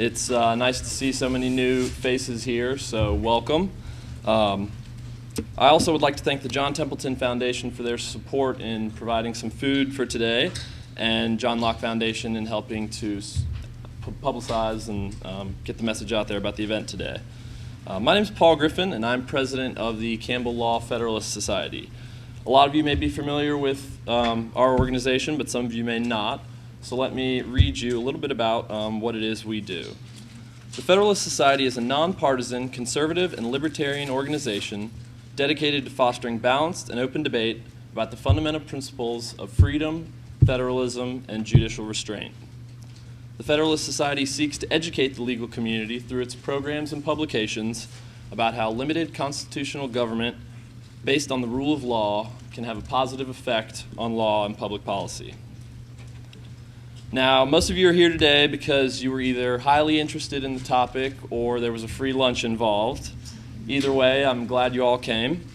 It's nice to see so many new faces here, so welcome. I also would like to thank the John Templeton Foundation for their support in providing some food for today, and John Locke Foundation in helping to publicize and get the message out there about the event today. My name is Paul Griffin, and I'm president of the Campbell Law Federalist Society. A lot of you may be familiar with our organization, but some of you may not. So let me read you a little bit about what it is we do. The Federalist Society is a nonpartisan, conservative, and libertarian organization dedicated to fostering balanced and open debate about the fundamental principles of freedom, federalism, and judicial restraint. The Federalist Society seeks to educate the legal community through its programs and publications about how limited constitutional government based on the rule of law can have a positive effect on law and public policy. Now, most of you are here today because you were either highly interested in the topic or there was a free lunch involved. Either way, I'm glad you all came.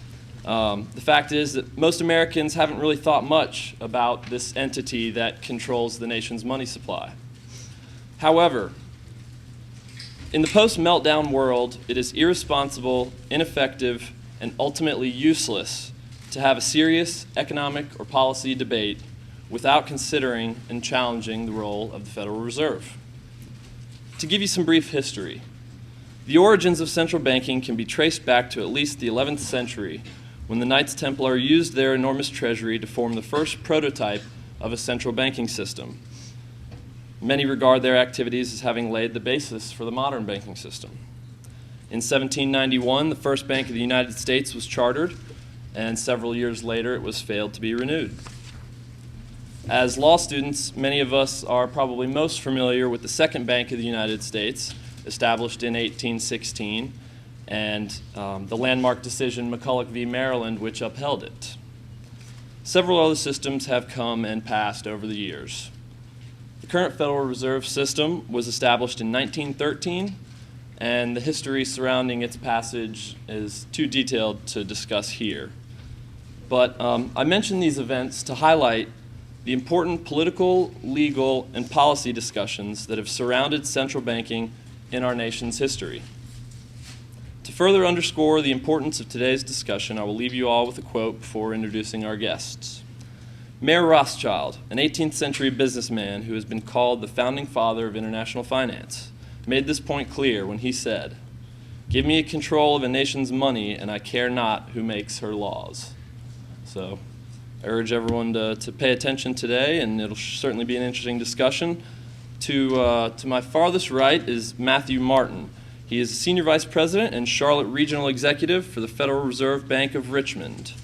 The fact is that most Americans haven't really thought much about this entity that controls the nation's money supply. However, in the post-meltdown world, it is irresponsible, ineffective, and ultimately useless to have a serious economic or policy debate without considering and challenging the role of the Federal Reserve. To give you some brief history, the origins of central banking can be traced back to at least the 11th century, when the Knights Templar used their enormous treasury to form the first prototype of a central banking system. Many regard their activities as having laid the basis for the modern banking system. In 1791, the first Bank of the United States was chartered, and several years later it was failed to be renewed. As law students, many of us are probably most familiar with the Second Bank of the United States, established in 1816, and the landmark decision McCulloch v. Maryland, which upheld it. Several other systems have come and passed over the years. The current Federal Reserve System was established in 1913, and the history surrounding its passage is too detailed to discuss here. But I mention these events to highlight the important political, legal, and policy discussions that have surrounded central banking in our nation's history. To further underscore the importance of today's discussion, I will leave you all with a quote before introducing our guests. Mayer Rothschild, an 18th century businessman who has been called the founding father of international finance, made this point clear when he said, "Give me a control of a nation's money and I care not who makes her laws." So I urge everyone to pay attention today, and it'll certainly be an interesting discussion. To my farthest right is Matthew Martin. He is Senior Vice President and Charlotte Regional Executive for the Federal Reserve Bank of Richmond.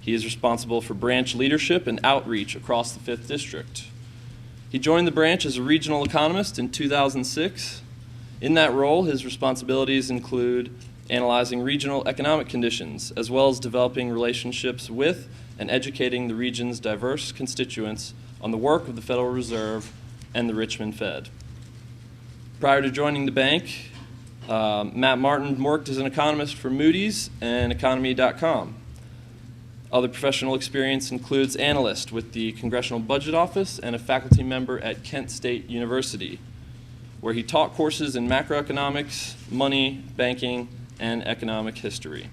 He is responsible for branch leadership and outreach across the 5th District. He joined the branch as a regional economist in 2006. In that role, his responsibilities include analyzing regional economic conditions, as well as developing relationships with and educating the region's diverse constituents on the work of the Federal Reserve and the Richmond Fed. Prior to joining the bank, Matt Martin worked as an economist for Moody's and Economy.com. Other professional experience includes analyst with the Congressional Budget Office and a faculty member at Kent State University, where he taught courses in macroeconomics, money, banking, and economic history.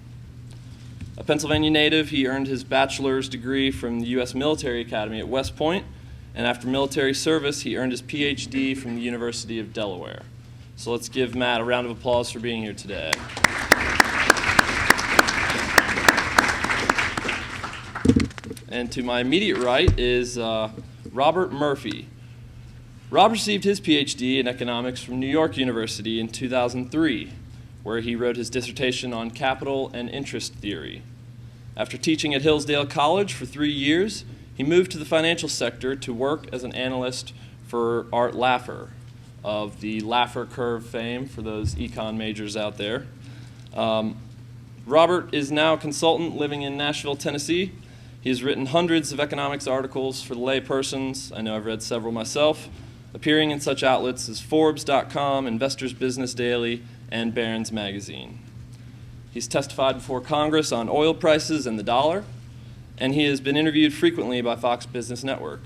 A Pennsylvania native, he earned his bachelor's degree from the U.S. Military Academy at West Point, and after military service, he earned his PhD from the University of Delaware. So let's give Matt a round of applause for being here today. And to my immediate right is Robert Murphy. Rob received his PhD in economics from New York University in 2003, where he wrote his dissertation on capital and interest theory. After teaching at Hillsdale College for 3 years, he moved to the financial sector to work as an analyst for Art Laffer, of the Laffer curve fame for those econ majors out there. Robert is now a consultant living in Nashville, Tennessee. He has written hundreds of economics articles for the laypersons. I know I've read several myself, appearing in such outlets as Forbes.com, Investors Business Daily, and Barron's Magazine. He's testified before Congress on oil prices and the dollar, and he has been interviewed frequently by Fox Business Network.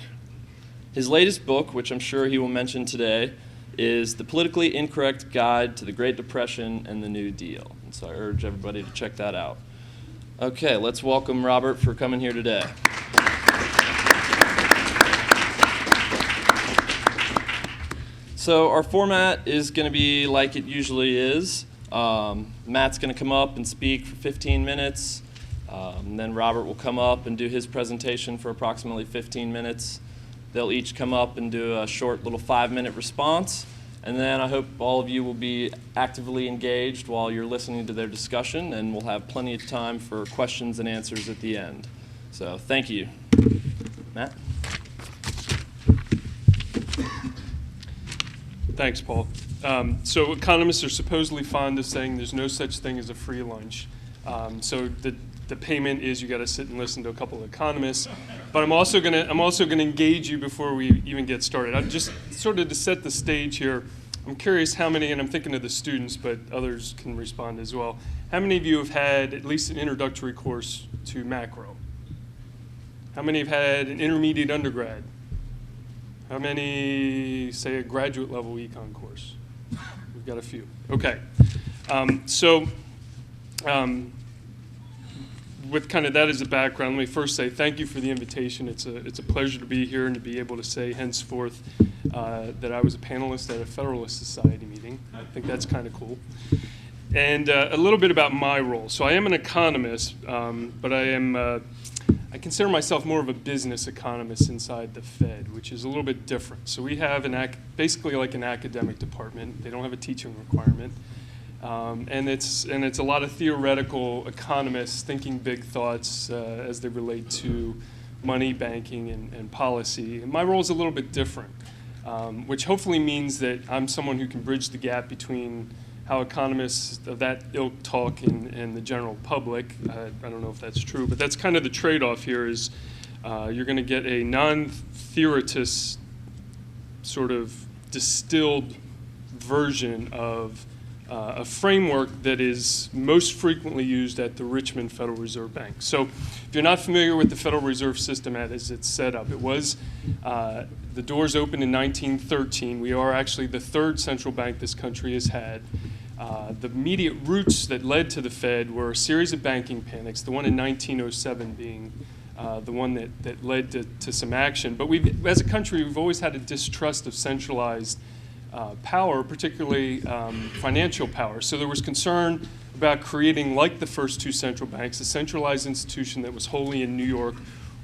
His latest book, which I'm sure he will mention today, is The Politically Incorrect Guide to the Great Depression and the New Deal. And so I urge everybody to check that out. Okay, let's welcome Robert for coming here today. So our format is going to be like it usually is. Matt's going to come up and speak for 15 minutes. And then Robert will come up and do his presentation for approximately 15 minutes. They'll each come up and do a short little 5-minute response. And then I hope all of you will be actively engaged while you're listening to their discussion, and we'll have plenty of time for questions and answers at the end. So thank you. Matt? Thanks, Paul. So economists are supposedly fond of saying there's no such thing as a free lunch. So the payment is you got to sit and listen to a couple of economists. But I'm also gonna engage you before we even get started. I'm just sort of to set the stage here. I'm curious how many, and I'm thinking of the students, but others can respond as well. How many of you have had at least an introductory course to macro? How many have had an intermediate undergrad? How many, say, a graduate level econ course? We've got a few. Okay. With kind of that as a background, let me first say thank you for the invitation. It's a pleasure to be here and to be able to say henceforth that I was a panelist at a Federalist Society meeting. I think that's kind of cool. And a little bit about my role. So I am an economist, but I consider myself more of a business economist inside the Fed, which is a little bit different. So we have basically like an academic department. They don't have a teaching requirement. And it's a lot of theoretical economists thinking big thoughts as they relate to money, banking, and policy. And my role is a little bit different, which hopefully means that I'm someone who can bridge the gap between how economists of that ilk talk and the general public. I don't know if that's true, but that's kind of the trade-off here is you're going to get a non-theoretist sort of distilled version of a framework that is most frequently used at the Richmond Federal Reserve Bank. So if you're not familiar with the Federal Reserve System as it's set up, it was, the doors opened in 1913. We are actually the third central bank this country has had. The immediate roots that led to the Fed were a series of banking panics, the one in 1907 being the one that led to some action. But as a country, we've always had a distrust of centralized power, particularly financial power. So there was concern about creating, like the first two central banks, a centralized institution that was wholly in New York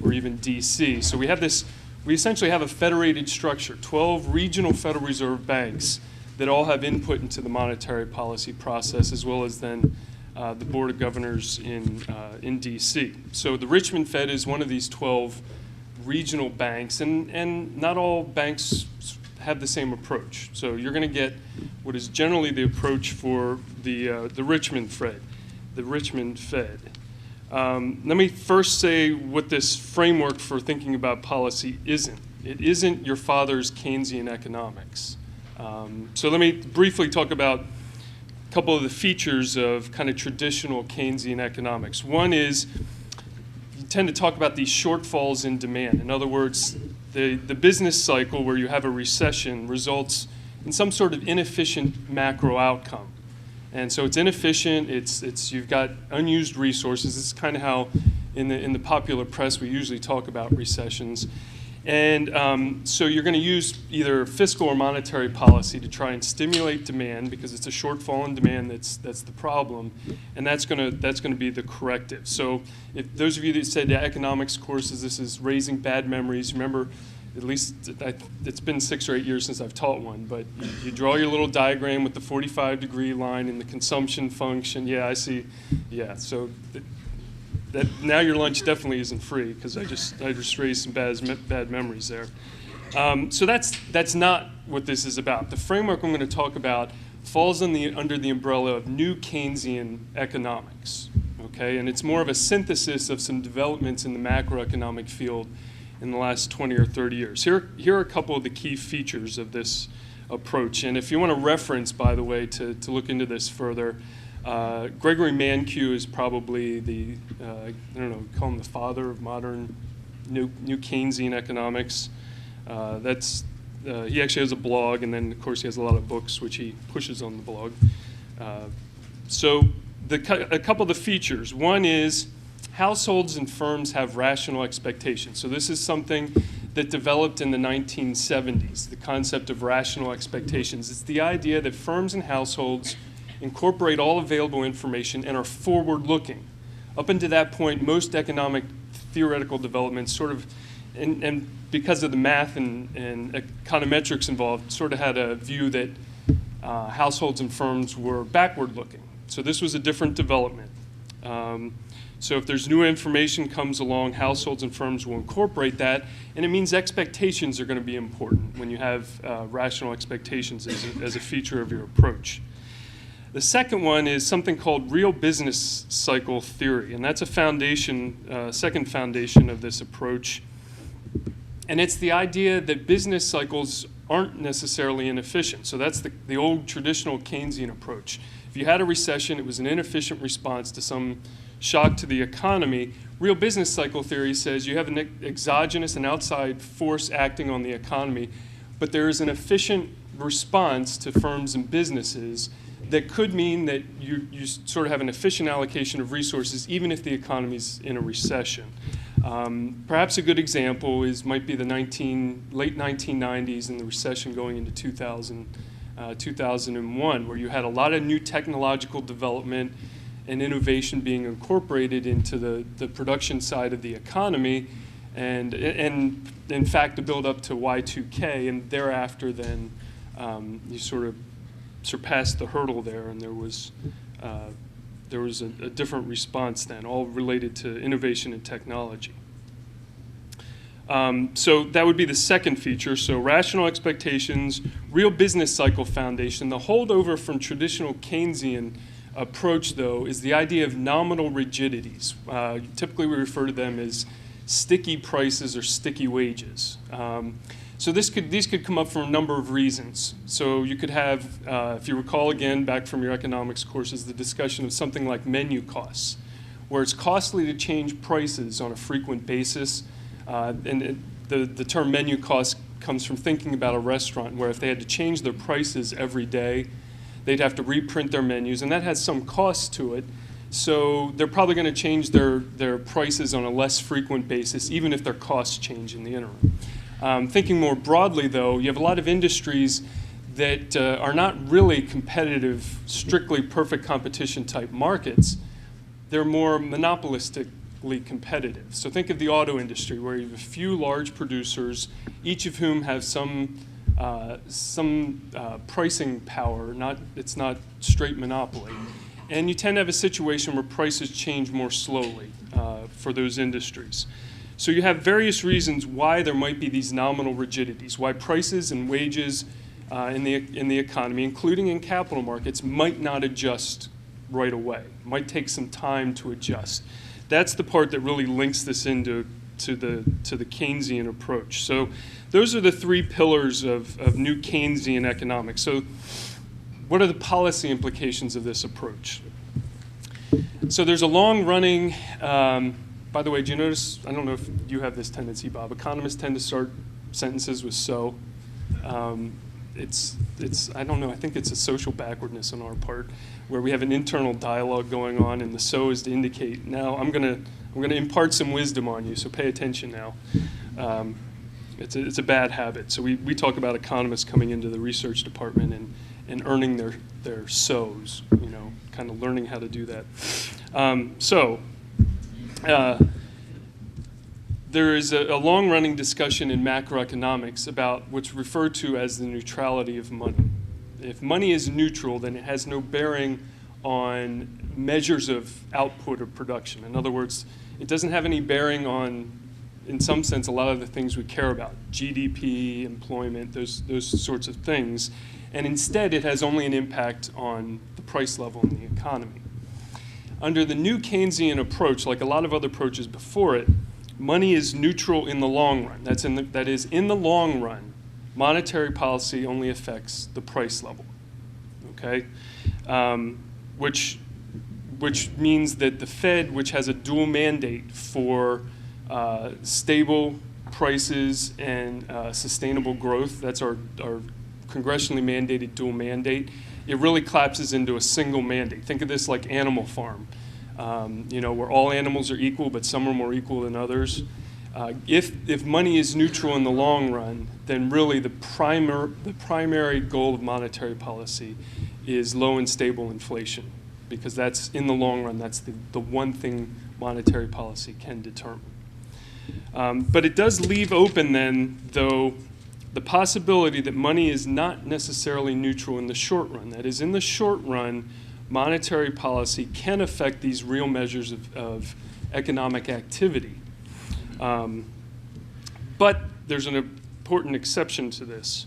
or even DC. So we essentially have a federated structure, 12 regional Federal Reserve banks that all have input into the monetary policy process, as well as then the Board of Governors in DC. So the Richmond Fed is one of these 12 regional banks, and not all banks have the same approach. So you're going to get what is generally the approach for the Richmond Fed. The Richmond Fed. Let me first say what this framework for thinking about policy isn't. It isn't your father's Keynesian economics. So let me briefly talk about a couple of the features of kind of traditional Keynesian economics. One is you tend to talk about these shortfalls in demand. In other words, the business cycle where you have a recession results in some sort of inefficient macro outcome. And so it's inefficient, you've got unused resources. This is kind of how in the popular press we usually talk about recessions. And so you're going to use either fiscal or monetary policy to try and stimulate demand because it's a shortfall in demand that's the problem, and that's going to be the corrective. So if those of you that said economics courses, this is raising bad memories. Remember, at least it's been 6 or 8 years since I've taught one, but you draw your little diagram with the 45-degree line and the consumption function. Yeah, I see. Yeah, so. That now your lunch definitely isn't free because I just raised some bad memories there. So that's not what this is about. The framework I'm going to talk about falls under the umbrella of new Keynesian economics, okay? And it's more of a synthesis of some developments in the macroeconomic field in the last 20 or 30 years. Here are a couple of the key features of this approach. And if you want to reference, by the way, to look into this further, Gregory Mankiw is probably the, call him the father of modern new Keynesian economics. That's he actually has a blog, and then of course he has a lot of books which he pushes on the blog. So a couple of the features. One is households and firms have rational expectations. So this is something that developed in the 1970s, the concept of rational expectations. It's the idea that firms and households incorporate all available information and are forward-looking. Up until that point, most economic theoretical developments sort of, and because of the math and econometrics involved, sort of had a view that households and firms were backward-looking. So this was a different development. So if there's new information comes along, households and firms will incorporate that, and it means expectations are going to be important when you have rational expectations as a feature of your approach. The second one is something called real business cycle theory, and that's a foundation, second foundation of this approach. And it's the idea that business cycles aren't necessarily inefficient. So that's the old traditional Keynesian approach. If you had a recession, it was an inefficient response to some shock to the economy. Real business cycle theory says you have an exogenous and outside force acting on the economy, but there is an efficient response to firms and businesses that could mean that you sort of have an efficient allocation of resources even if the economy's in a recession. Perhaps a good example might be the late 1990s and the recession going into 2001, where you had a lot of new technological development and innovation being incorporated into the production side of the economy, and in fact the build up to Y2K, and thereafter then you sort of surpassed the hurdle there, and there was a different response then, all related to innovation and technology. So that would be the second feature. So rational expectations, real business cycle foundation. The holdover from traditional Keynesian approach, though, is the idea of nominal rigidities. Typically we refer to them as sticky prices or sticky wages. So these could come up for a number of reasons. So you could have, if you recall again back from your economics courses, the discussion of something like menu costs, where it's costly to change prices on a frequent basis. The term menu cost comes from thinking about a restaurant where if they had to change their prices every day, they'd have to reprint their menus, and that has some cost to it. So they're probably going to change their prices on a less frequent basis, even if their costs change in the interim. Thinking more broadly, though, you have a lot of industries that are not really competitive, strictly perfect competition type markets. They're more monopolistically competitive. So think of the auto industry, where you have a few large producers, each of whom have some pricing power. It's not straight monopoly. And you tend to have a situation where prices change more slowly for those industries. So you have various reasons why there might be these nominal rigidities, why prices and wages in the economy, including in capital markets, might not adjust right away, might take some time to adjust. That's the part that really links this into the Keynesian approach. So those are the three pillars of new Keynesian economics. So what are the policy implications of this approach? So there's a long-running, by the way, do you notice, I don't know if you have this tendency, Bob, economists tend to start sentences with so. I don't know, I think it's a social backwardness on our part, where we have an internal dialogue going on, and the so is to indicate, now I'm gonna impart some wisdom on you, so pay attention now. It's a bad habit. So we talk about economists coming into the research department and earning their so's, kind of learning how to do that. There is a long-running discussion in macroeconomics about what's referred to as the neutrality of money. If money is neutral, then it has no bearing on measures of output or production. In other words, it doesn't have any bearing on, in some sense, a lot of the things we care about, GDP, employment, those sorts of things. And instead, it has only an impact on the price level in the economy. Under the new Keynesian approach, like a lot of other approaches before it, money is neutral in the long run. That is, in the long run, monetary policy only affects the price level, okay? Which means that the Fed, which has a dual mandate for stable prices and sustainable growth. That's our congressionally mandated dual mandate. It really collapses into a single mandate. Think of this like Animal Farm, where all animals are equal, but some are more equal than others. If money is neutral in the long run, then really the primary goal of monetary policy is low and stable inflation, because that's, in the long run, that's the one thing monetary policy can determine. But it does leave open then, though, the possibility that money is not necessarily neutral in the short run. That is, in the short run, monetary policy can affect these real measures of economic activity. But there's an important exception to this.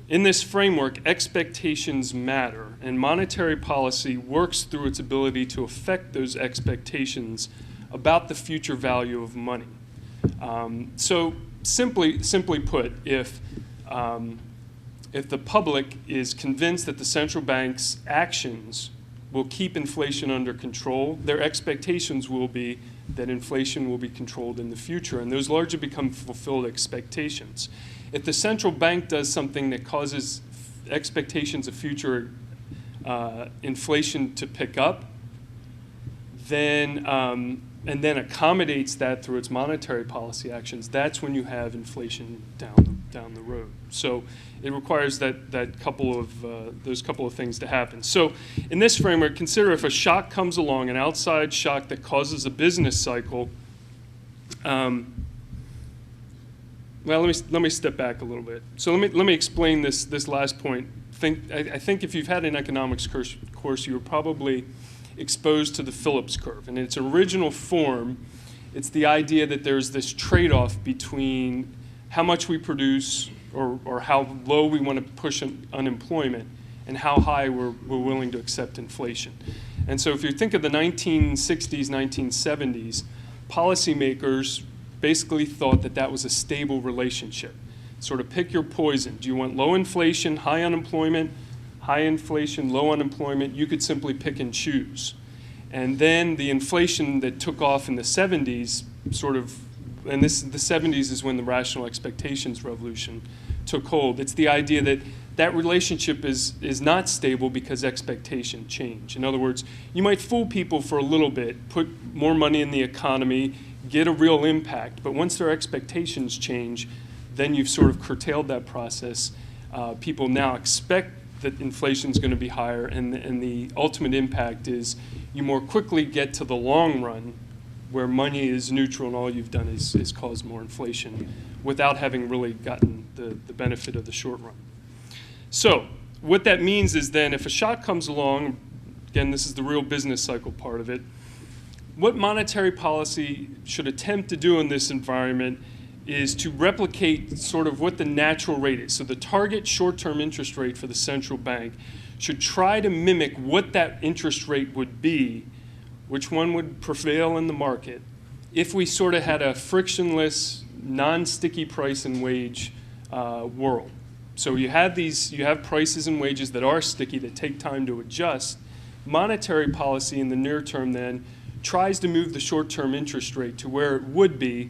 In this framework, expectations matter, and monetary policy works through its ability to affect those expectations about the future value of money. So simply put, if the public is convinced that the central bank's actions will keep inflation under control, their expectations will be that inflation will be controlled in the future, and those largely become fulfilled expectations. If the central bank does something that causes expectations of future inflation to pick up, then and then accommodates that through its monetary policy actions, that's when you have inflation down the road. So it requires those couple of things to happen. So in this framework, consider if a shock comes along, an outside shock that causes a business cycle. Well, let me step back a little bit. So let me explain this last point. I think if you've had an economics course, you were probably exposed to the Phillips curve. And in its original form, it's the idea that there's this trade-off between how much we produce or how low we want to push unemployment and how high we're willing to accept inflation. And so if you think of the 1960s, 1970s, policymakers basically thought that was a stable relationship. Sort of pick your poison. Do you want low inflation, high unemployment? High inflation, low unemployment, you could simply pick and choose. And then the inflation that took off in the 70s the 70s is when the rational expectations revolution took hold. It's the idea that relationship is not stable because expectations change. In other words, you might fool people for a little bit, put more money in the economy, get a real impact, but once their expectations change, then you've sort of curtailed that process. People now expect that inflation is going to be higher, and the ultimate impact is you more quickly get to the long run where money is neutral and all you've done is cause more inflation without having really gotten the benefit of the short run. So what that means is then if a shock comes along, again, this is the real business cycle part of it, what monetary policy should attempt to do in this environment is to replicate sort of what the natural rate is. So the target short-term interest rate for the central bank should try to mimic what that interest rate would be, which one would prevail in the market, if we sort of had a frictionless, non-sticky price and wage world. So you have prices and wages that are sticky, that take time to adjust. Monetary policy in the near term then tries to move the short-term interest rate to where it would be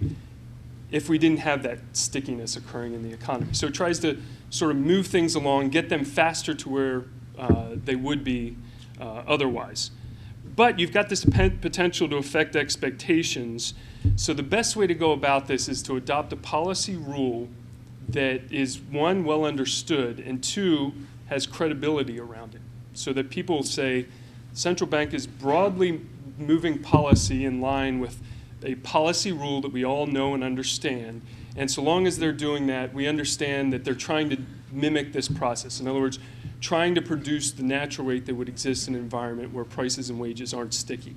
if we didn't have that stickiness occurring in the economy. So it tries to sort of move things along, get them faster to where they would be otherwise. But you've got this potential to affect expectations. So the best way to go about this is to adopt a policy rule that is, one, well understood, and two, has credibility around it. So that people say, central bank is broadly moving policy in line with a policy rule that we all know and understand. And so long as they're doing that, we understand that they're trying to mimic this process. In other words, trying to produce the natural rate that would exist in an environment where prices and wages aren't sticky.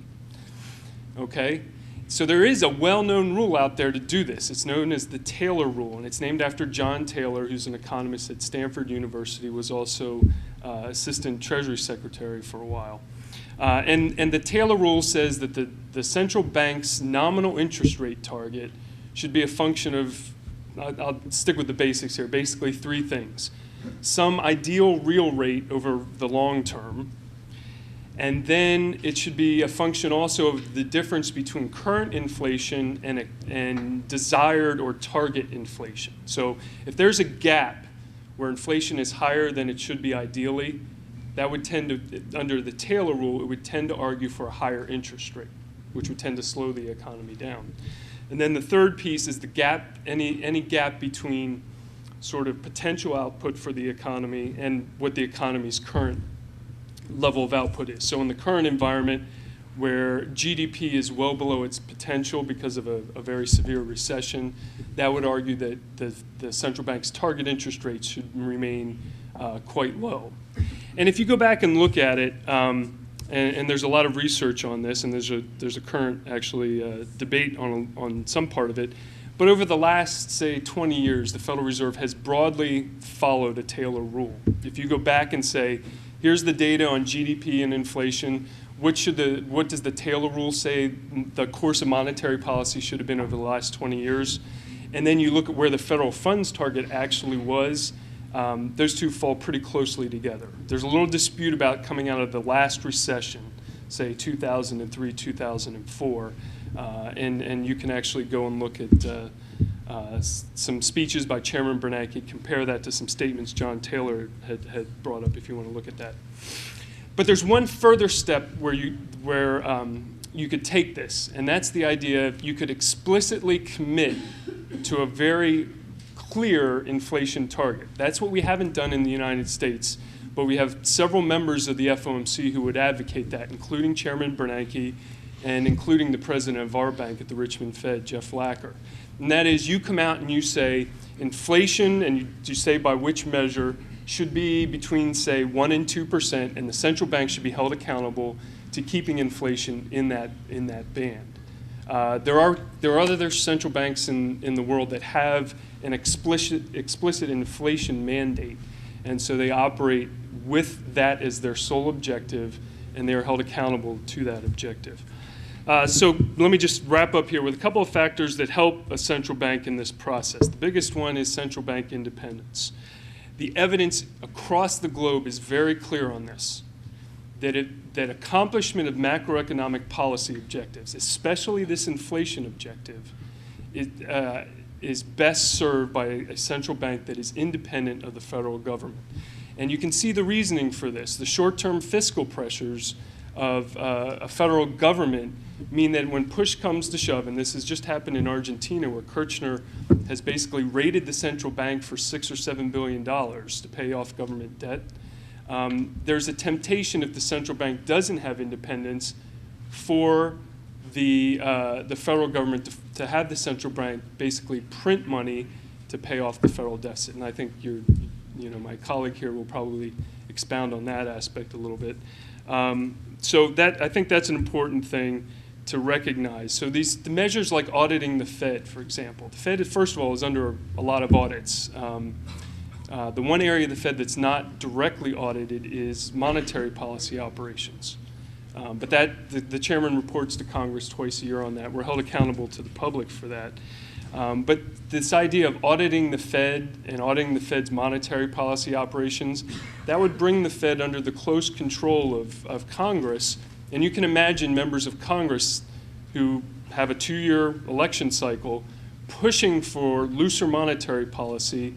Okay? So there is a well-known rule out there to do this. It's known as the Taylor Rule, and it's named after John Taylor, who's an economist at Stanford University, was also Assistant Treasury Secretary for a while. And the Taylor Rule says that the central bank's nominal interest rate target should be a function of, I'll stick with the basics here, basically three things. Some ideal real rate over the long term, And then it should be a function also of the difference between current inflation and desired or target inflation. So if there's a gap where inflation is higher than it should be ideally, that would tend to, under the Taylor rule, it would tend to argue for a higher interest rate, which would tend to slow the economy down. And then the third piece is the gap, any gap between sort of potential output for the economy and what the economy's current level of output is. So in the current environment where GDP is well below its potential because of a very severe recession, that would argue that the central bank's target interest rate should remain quite low. And if you go back and look at it, and there's a lot of research on this, and there's a current actually debate on some part of it, but over the last, say, 20 years, the Federal Reserve has broadly followed a Taylor rule. If you go back and say, here's the data on GDP and inflation, what does the Taylor rule say the course of monetary policy should have been over the last 20 years? And then you look at where the federal funds target actually was, those two fall pretty closely together. There's a little dispute about coming out of the last recession, say 2003, 2004, and you can actually go and look at some speeches by Chairman Bernanke, compare that to some statements John Taylor had brought up if you want to look at that. But there's one further step where you could take this, and that's the idea you could explicitly commit to a very clear inflation target. That's what we haven't done in the United States, but we have several members of the FOMC who would advocate that, including Chairman Bernanke and including the president of our bank at the Richmond Fed, Jeff Lacker. And that is, you come out and you say inflation, and you say by which measure, should be between, say, 1% and 2%, and the central bank should be held accountable to keeping inflation in that band. There are other central banks in the world that have an explicit inflation mandate, and so they operate with that as their sole objective, and they are held accountable to that objective. So let me just wrap up here with a couple of factors that help a central bank in this process. The biggest one is central bank independence. The evidence across the globe is very clear on this, that accomplishment of macroeconomic policy objectives, especially this inflation objective, is best served by a central bank that is independent of the federal government. And you can see the reasoning for this. The short-term fiscal pressures of a federal government mean that when push comes to shove, and this has just happened in Argentina where Kirchner has basically raided the central bank for $6 or $7 billion to pay off government debt, there's a temptation if the central bank doesn't have independence for the federal government to have the central bank basically print money to pay off the federal deficit. And I think my colleague here will probably expound on that aspect a little bit. So I think that's an important thing to recognize. So the measures like auditing the Fed, for example. The Fed, first of all, is under a lot of audits. The one area of the Fed that's not directly audited is monetary policy operations. But the chairman reports to Congress twice a year on that. We're held accountable to the public for that. But this idea of auditing the Fed and auditing the Fed's monetary policy operations, that would bring the Fed under the close control of Congress. And you can imagine members of Congress who have a 2-year election cycle pushing for looser monetary policy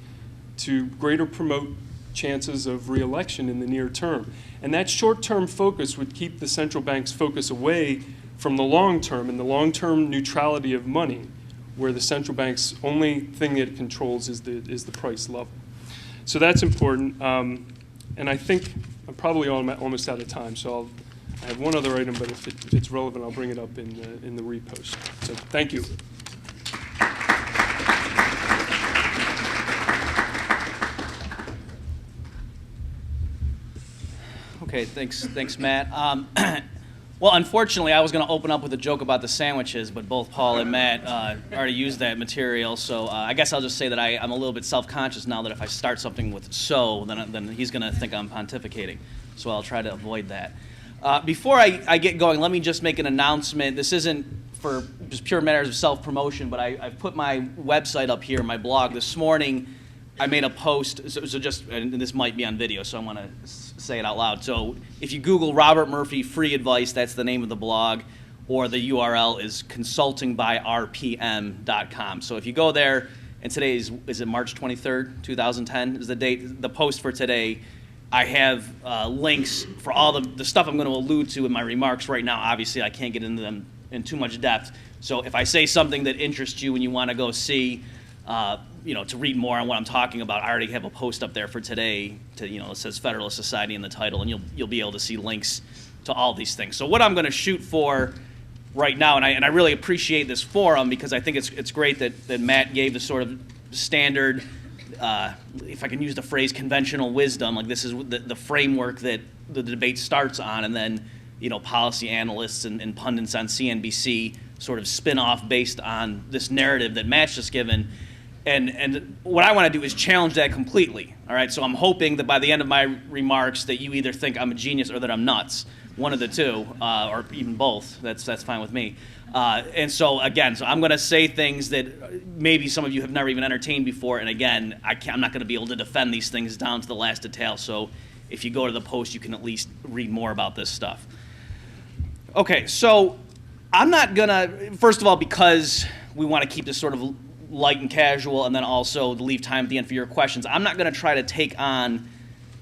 to greater promote chances of re-election in the near term. And that short-term focus would keep the central bank's focus away from the long term and the long-term neutrality of money, where the central bank's only thing it controls is the price level. So that's important. And I think I'm probably almost out of time, so I have one other item, but if it's relevant, I'll bring it up in the repost. So thank you. Okay, thanks, Matt. Well, unfortunately, I was going to open up with a joke about the sandwiches, but both Paul and Matt already used that material. So I guess I'll just say that I'm a little bit self-conscious now that if I start something with "so," then he's going to think I'm pontificating. So I'll try to avoid that. Before I get going, let me just make an announcement. This isn't for just pure matters of self-promotion, but I've put my website up here, my blog. This morning, I made a post, so just, and this might be on video, so I want to say it out loud. So if you Google Robert Murphy free advice, that's the name of the blog, or the URL is consultingbyRPM.com. So if you go there, and today is it March 23rd, 2010 is the date, the post for today, I have links for all the stuff I'm going to allude to in my remarks right now. Obviously, I can't get into them in too much depth. So if I say something that interests you and you want to go see, to read more on what I'm talking about, I already have a post up there for today. It says Federalist Society in the title, and you'll be able to see links to all these things. So what I'm going to shoot for right now, and I really appreciate this forum because I think it's great that Matt gave the sort of standard, if I can use the phrase conventional wisdom, like this is the framework that the debate starts on, and then policy analysts and pundits on CNBC sort of spin off based on this narrative that Matt's just given. And what I want to do is challenge that completely. All right, so I'm hoping that by the end of my remarks that you either think I'm a genius or that I'm nuts, one of the two, or even both. That's fine with me. And so again, I'm going to say things that maybe some of you have never even entertained before. And again, I'm not going to be able to defend these things down to the last detail. So if you go to the post, you can at least read more about this stuff. Okay, so I'm not going to, first of all, because we want to keep this sort of light and casual, and then also leave time at the end for your questions, I'm not going to try to take on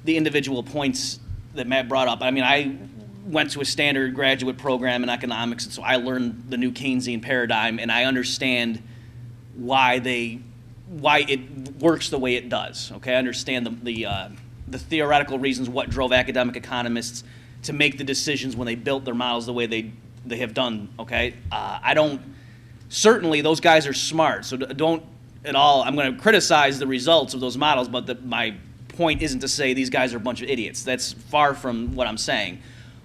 the individual points that Matt brought up. I mean, I went to a standard graduate program in economics, and so I learned the new Keynesian paradigm, and I understand why it works the way it does. Okay, I understand the theoretical reasons what drove academic economists to make the decisions when they built their models the way they have done. Okay, certainly those guys are smart, so don't at all. I'm going to criticize the results of those models, but my point isn't to say these guys are a bunch of idiots. That's far from what I'm saying.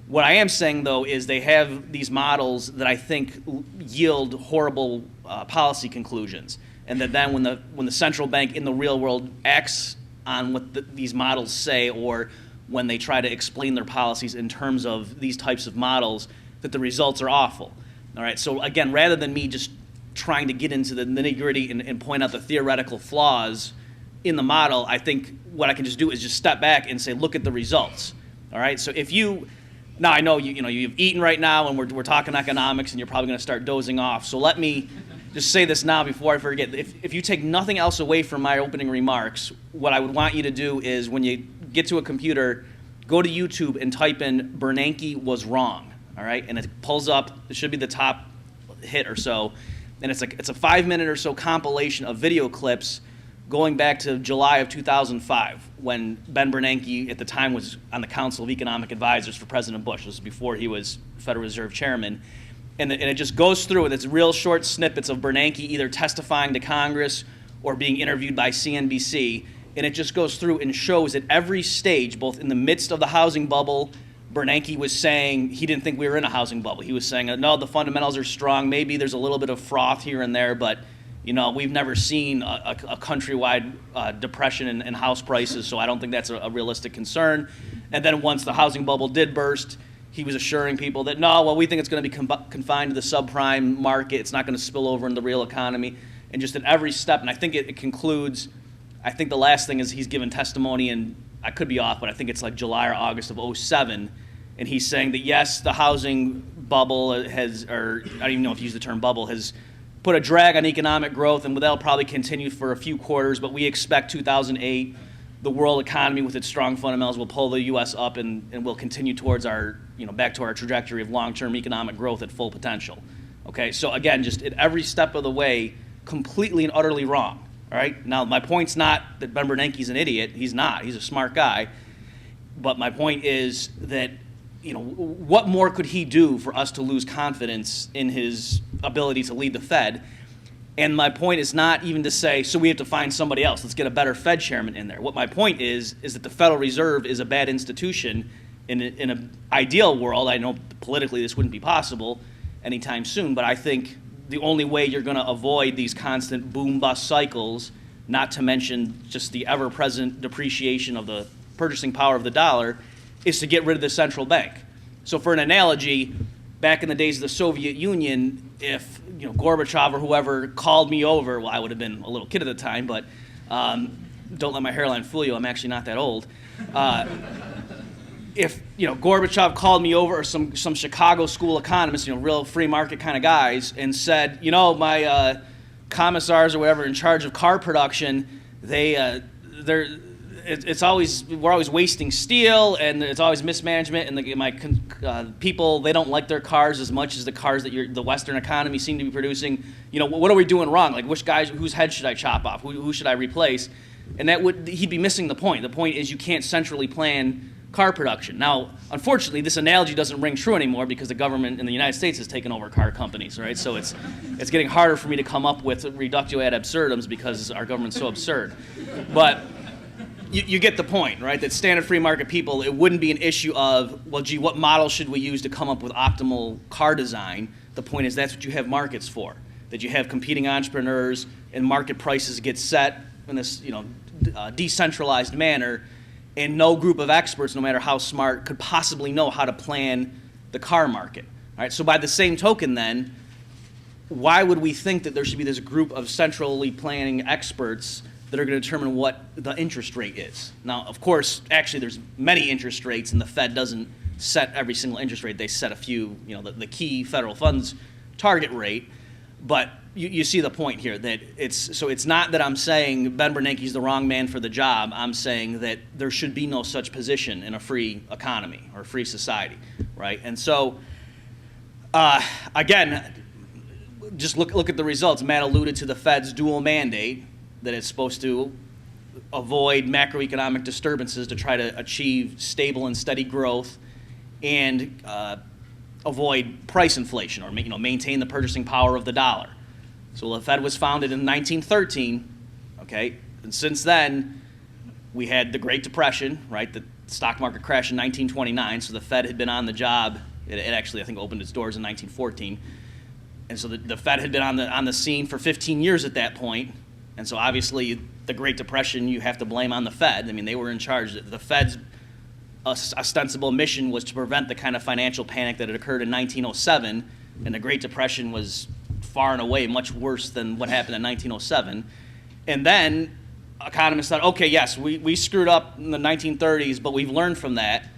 What I am saying, though, is they have these models that I think yield horrible policy conclusions, and that then when the central bank in the real world acts on what these models say, or when they try to explain their policies in terms of these types of models, that the results are awful. All right, so again, rather than me just trying to get into the nitty-gritty and point out the theoretical flaws in the model, I think what I can just do is just step back and say, look at the results. All right, so now I know you've eaten right now, and we're talking economics, and you're probably going to start dozing off. So let me just say this now before I forget. If you take nothing else away from my opening remarks, what I would want you to do is when you get to a computer, go to YouTube and type in Bernanke was wrong. All right, and it pulls up. It should be the top hit or so, and it's a 5-minute or so compilation of video clips going back to July of 2005, when Ben Bernanke at the time was on the Council of Economic Advisors for President Bush. This was before he was Federal Reserve Chairman, and it just goes through it. It's real short snippets of Bernanke either testifying to Congress or being interviewed by CNBC, and it just goes through and shows at every stage, both in the midst of the housing bubble. Bernanke was saying he didn't think we were in a housing bubble. He was saying, no, the fundamentals are strong. Maybe there's a little bit of froth here and there, but we've never seen a countrywide depression in house prices, so I don't think that's a realistic concern. And then once the housing bubble did burst, he was assuring people that, no, well, we think it's going to be confined to the subprime market. It's not going to spill over in the real economy. And just at every step, and I think it concludes, I think the last thing is he's given testimony, and I could be off, but I think it's like July or August of 2007, and he's saying that, yes, the housing bubble has, or I don't even know if you use the term bubble, has put a drag on economic growth, and that'll probably continue for a few quarters, but we expect 2008, the world economy with its strong fundamentals will pull the U.S. up and will continue towards our, back to our trajectory of long-term economic growth at full potential. Okay, so again, just at every step of the way, completely and utterly wrong. All right, now my point's not that Ben Bernanke's an idiot. He's not. He's a smart guy. But my point is that, what more could he do for us to lose confidence in his ability to lead the Fed? And my point is not even to say, so we have to find somebody else. Let's get a better Fed chairman in there. What my point is that the Federal Reserve is a bad institution. In an ideal world, I know politically this wouldn't be possible anytime soon, but I think the only way you're going to avoid these constant boom-bust cycles, not to mention just the ever-present depreciation of the purchasing power of the dollar, is to get rid of the central bank. So for an analogy, back in the days of the Soviet Union, if Gorbachev or whoever called me over, well, I would have been a little kid at the time, but don't let my hairline fool you, I'm actually not that old. If Gorbachev called me over, or some Chicago school economists, real free market kind of guys, and said, my commissars or whatever in charge of car production, we're always wasting steel, and it's always mismanagement, and my people, they don't like their cars as much as the cars that the Western economy seem to be producing. What are we doing wrong? Like, whose head should I chop off? Who should I replace? And he'd be missing the point. The point is, you can't centrally plan car production. Now, unfortunately, this analogy doesn't ring true anymore because the government in the United States has taken over car companies, right? So it's getting harder for me to come up with reductio ad absurdums because our government's so absurd. But you get the point, right? That standard free market people, it wouldn't be an issue of, well, gee, what model should we use to come up with optimal car design? The point is, that's what you have markets for. That you have competing entrepreneurs and market prices get set in this, decentralized manner, and no group of experts, no matter how smart, could possibly know how to plan the car market. All right. So by the same token, then, why would we think that there should be this group of centrally planning experts that are going to determine what the interest rate is? Now, of course, actually, there's many interest rates, and the Fed doesn't set every single interest rate. They set a few, the key federal funds target rate. But you see the point here, that it's not that I'm saying Ben Bernanke's the wrong man for the job. I'm saying that there should be no such position in a free economy or a free society, right? And so, again, just look at the results. Matt alluded to the Fed's dual mandate, that it's supposed to avoid macroeconomic disturbances to try to achieve stable and steady growth, and avoid price inflation, or maintain the purchasing power of the dollar. So the Fed was founded in 1913, okay, and since then we had the Great Depression, right? The stock market crashed in 1929, so the Fed had been on the job. It actually, I think, opened its doors in 1914, and so the Fed had been on the scene for 15 years at that point, and so obviously the Great Depression you have to blame on the Fed. I mean, they were in charge. The Fed's ostensible mission was to prevent the kind of financial panic that had occurred in 1907, and the Great Depression was far and away much worse than what happened in 1907. And then economists thought, okay, yes, we screwed up in the 1930s, but we've learned from that.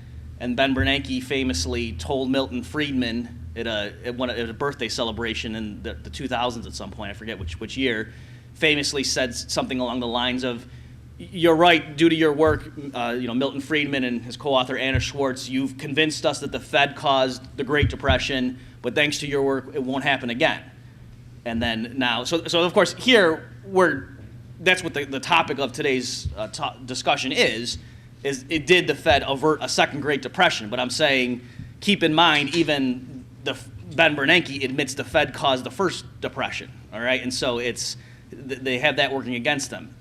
And Ben Bernanke famously told Milton Friedman at a birthday celebration in the 2000s at some point, I forget which year, famously said something along the lines of, "You're right, due to your work, Milton Friedman and his co-author Anna Schwartz, you've convinced us that the Fed caused the Great Depression, but thanks to your work, it won't happen again." And then now, so of course here that's what the topic of today's discussion is it did the Fed avert a second Great Depression? But I'm saying, keep in mind, even Ben Bernanke admits the Fed caused the first depression. All right, and so they have that working against them.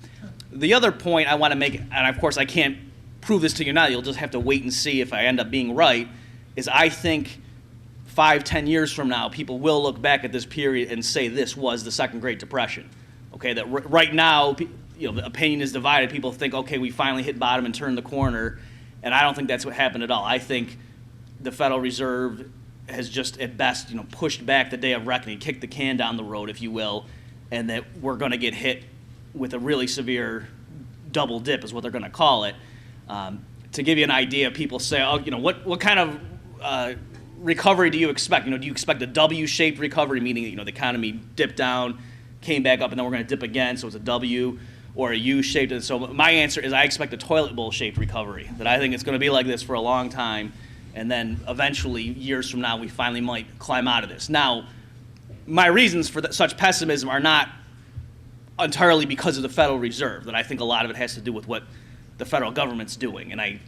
The other point I want to make, and of course I can't prove this to you now, you'll just have to wait and see if I end up being right, is I think 5-10 years from now, people will look back at this period and say this was the second Great Depression. Okay, that right now, the opinion is divided. People think, okay, we finally hit bottom and turned the corner, and I don't think that's what happened at all. I think the Federal Reserve has just, at best, pushed back the day of reckoning, kicked the can down the road, if you will, and that we're going to get hit with a really severe double dip, is what they're going to call it. To give you an idea, people say, oh, what kind of recovery do you expect? Do you expect a W-shaped recovery, meaning the economy dipped down, came back up, and then we're going to dip again, so it's a W, or a U-shaped? And so my answer is I expect a toilet bowl-shaped recovery, that I think it's going to be like this for a long time, and then eventually, years from now, we finally might climb out of this. Now, my reasons for such pessimism are not entirely because of the Federal Reserve, that I think a lot of it has to do with what the federal government's doing, and I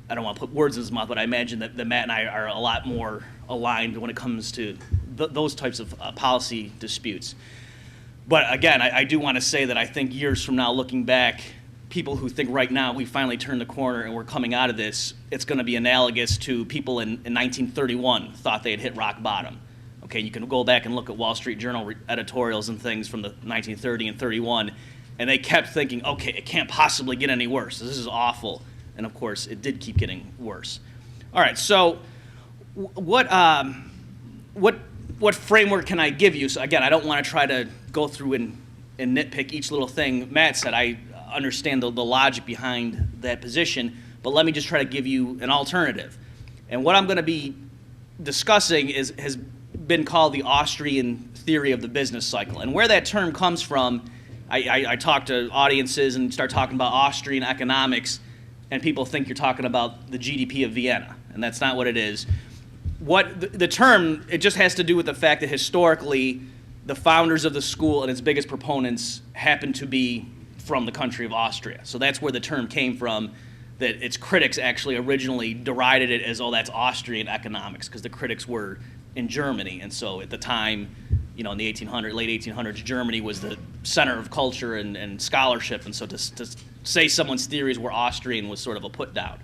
don't want to put words in his mouth, but I imagine that Matt and I are a lot more aligned when it comes to those types of policy disputes. But again, I do want to say that I think years from now, looking back, people who think right now we finally turned the corner and we're coming out of this, it's going to be analogous to people in 1931 thought they had hit rock bottom. Okay, you can go back and look at Wall Street Journal editorials and things from the 1930 and 31, and they kept thinking, okay, it can't possibly get any worse. This is awful. And of course, it did keep getting worse. All right, so what framework can I give you? So again, I don't want to try to go through and nitpick each little thing Matt said. understand the logic behind that position, but let me just try to give you an alternative. And what I'm going to be discussing has been called the Austrian theory of the business cycle. And where that term comes from, I talk to audiences and start talking about Austrian economics, and people think you're talking about the GDP of Vienna, and that's not what it is. What the term, it just has to do with the fact that historically, the founders of the school and its biggest proponents happen to be from the country of Austria. So that's where the term came from, that its critics actually originally derided it as, oh, that's Austrian economics, because the critics were in Germany. And so at the time, in the late 1800s, Germany was the center of culture and scholarship. And so to say someone's theories were Austrian was sort of a put down.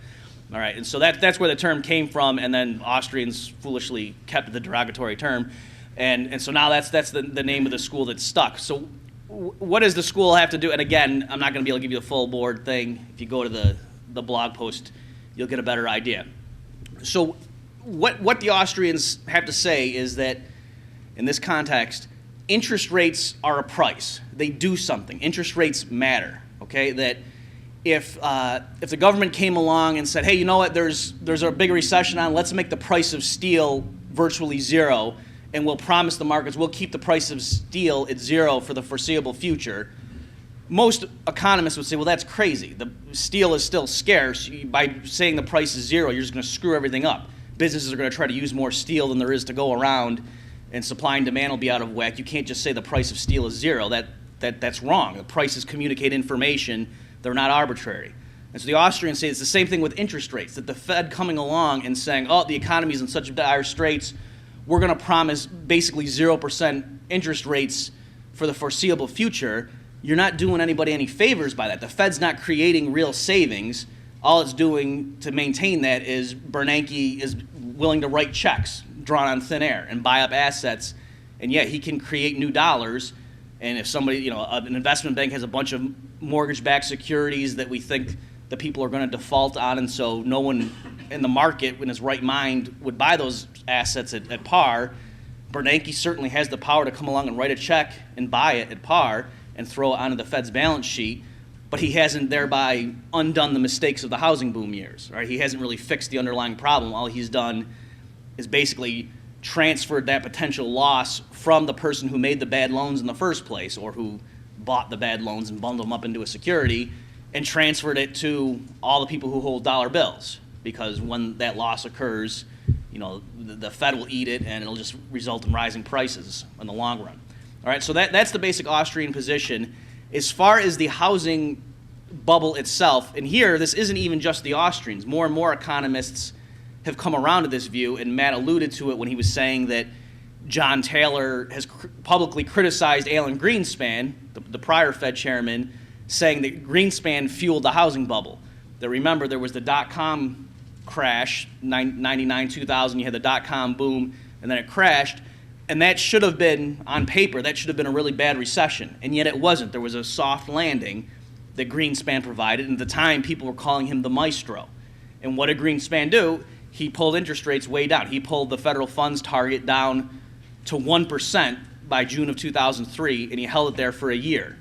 All right, and so that's where the term came from, and then Austrians foolishly kept the derogatory term. And so now that's the name of the school that's stuck. So what does the school have to do? And again, I'm not going to be able to give you the full board thing. If you go to the blog post, you'll get a better idea. So what the Austrians have to say is that, in this context, interest rates are a price. They do something. Interest rates matter, okay? That if the government came along and said, hey, you know what, there's a big recession on, let's make the price of steel virtually zero, and we'll promise the markets we'll keep the price of steel at zero for the foreseeable future, most economists would say, well, that's crazy. The steel is still scarce. By saying the price is zero, you're just going to screw everything up. Businesses are going to try to use more steel than there is to go around, and supply and demand will be out of whack. You can't just say the price of steel is zero. That's wrong. The prices communicate information. They're not arbitrary. And so the Austrians say it's the same thing with interest rates, that the Fed coming along and saying, oh, the economy's in such dire straits, we're going to promise basically 0% interest rates for the foreseeable future. You're not doing anybody any favors by that. The Fed's not creating real savings. All it's doing to maintain that is Bernanke is willing to write checks drawn on thin air and buy up assets, and yet he can create new dollars. And if somebody, an investment bank has a bunch of mortgage-backed securities that we think the people are going to default on, and so no one in the market in his right mind would buy those assets at par, Bernanke certainly has the power to come along and write a check and buy it at par and throw it onto the Fed's balance sheet, but he hasn't thereby undone the mistakes of the housing boom years. Right? He hasn't really fixed the underlying problem. All he's done is basically transferred that potential loss from the person who made the bad loans in the first place, or who bought the bad loans and bundled them up into a security, and transferred it to all the people who hold dollar bills. Because when that loss occurs, the Fed will eat it, and it'll just result in rising prices in the long run. All right, so that's the basic Austrian position. As far as the housing bubble itself, and here, this isn't even just the Austrians. More and more economists have come around to this view, and Matt alluded to it when he was saying that John Taylor has publicly criticized Alan Greenspan, the prior Fed chairman, saying that Greenspan fueled the housing bubble. That, remember, there was the dot-com crash, 99, 2000, you had the dot-com boom, and then it crashed, and that should have been, on paper, that should have been a really bad recession, and yet it wasn't. There was a soft landing that Greenspan provided, and at the time, people were calling him the maestro. And what did Greenspan do? He pulled interest rates way down. He pulled the federal funds target down to 1% by June of 2003, and he held it there for a year.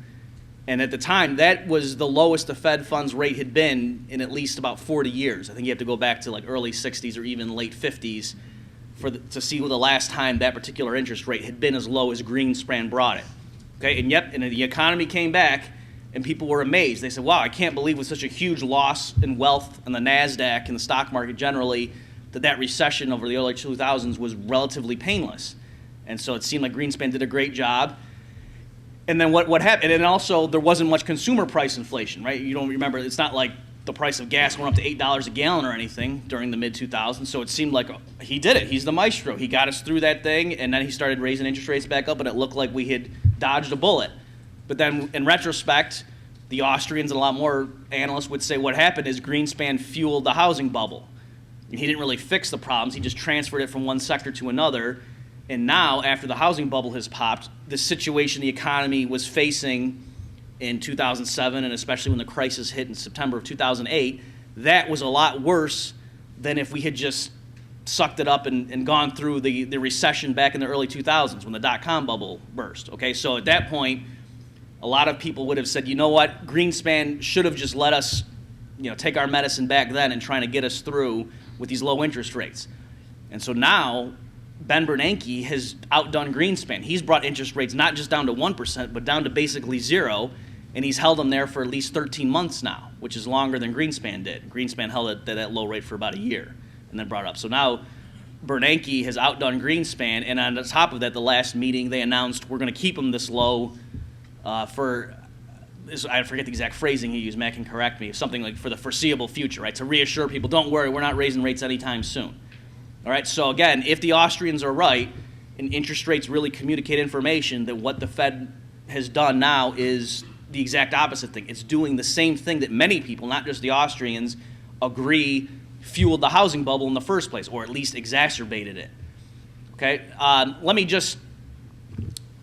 And at the time, that was the lowest the Fed funds rate had been in at least about 40 years. I think you have to go back to like early 60s or even late 50s to see the last time that particular interest rate had been as low as Greenspan brought it. Okay, and the economy came back, and people were amazed. They said, wow, I can't believe with such a huge loss in wealth in the NASDAQ and the stock market generally, that recession over the early 2000s was relatively painless. And so it seemed like Greenspan did a great job. And then what happened? And also, there wasn't much consumer price inflation, right? You don't remember, it's not like the price of gas went up to $8 a gallon or anything during the mid-2000s. So it seemed like he did it. He's the maestro. He got us through that thing, and then he started raising interest rates back up, and it looked like we had dodged a bullet. But then, in retrospect, the Austrians and a lot more analysts would say what happened is Greenspan fueled the housing bubble. And he didn't really fix the problems. He just transferred it from one sector to another. And now, after the housing bubble has popped, the situation the economy was facing in 2007, and especially when the crisis hit in September of 2008, that was a lot worse than if we had just sucked it up and gone through the recession back in the early 2000s when the dot-com bubble burst. Okay, so at that point, a lot of people would have said, you know what, Greenspan should have just let us, take our medicine back then and trying to get us through with these low interest rates. And so now Ben Bernanke has outdone Greenspan. He's brought interest rates not just down to 1%, but down to basically zero, and he's held them there for at least 13 months now, which is longer than Greenspan did. Greenspan held it at that low rate for about a year and then brought it up. So now Bernanke has outdone Greenspan, and on the top of that, the last meeting they announced we're going to keep them this low for, I forget the exact phrasing he used, Matt can correct me, something like for the foreseeable future, right? To reassure people, don't worry, we're not raising rates anytime soon. All right, so again, if the Austrians are right and interest rates really communicate information, that what the Fed has done now is the exact opposite thing. It's doing the same thing that many people, not just the Austrians, agree fueled the housing bubble in the first place, or at least exacerbated it. Okay, let me just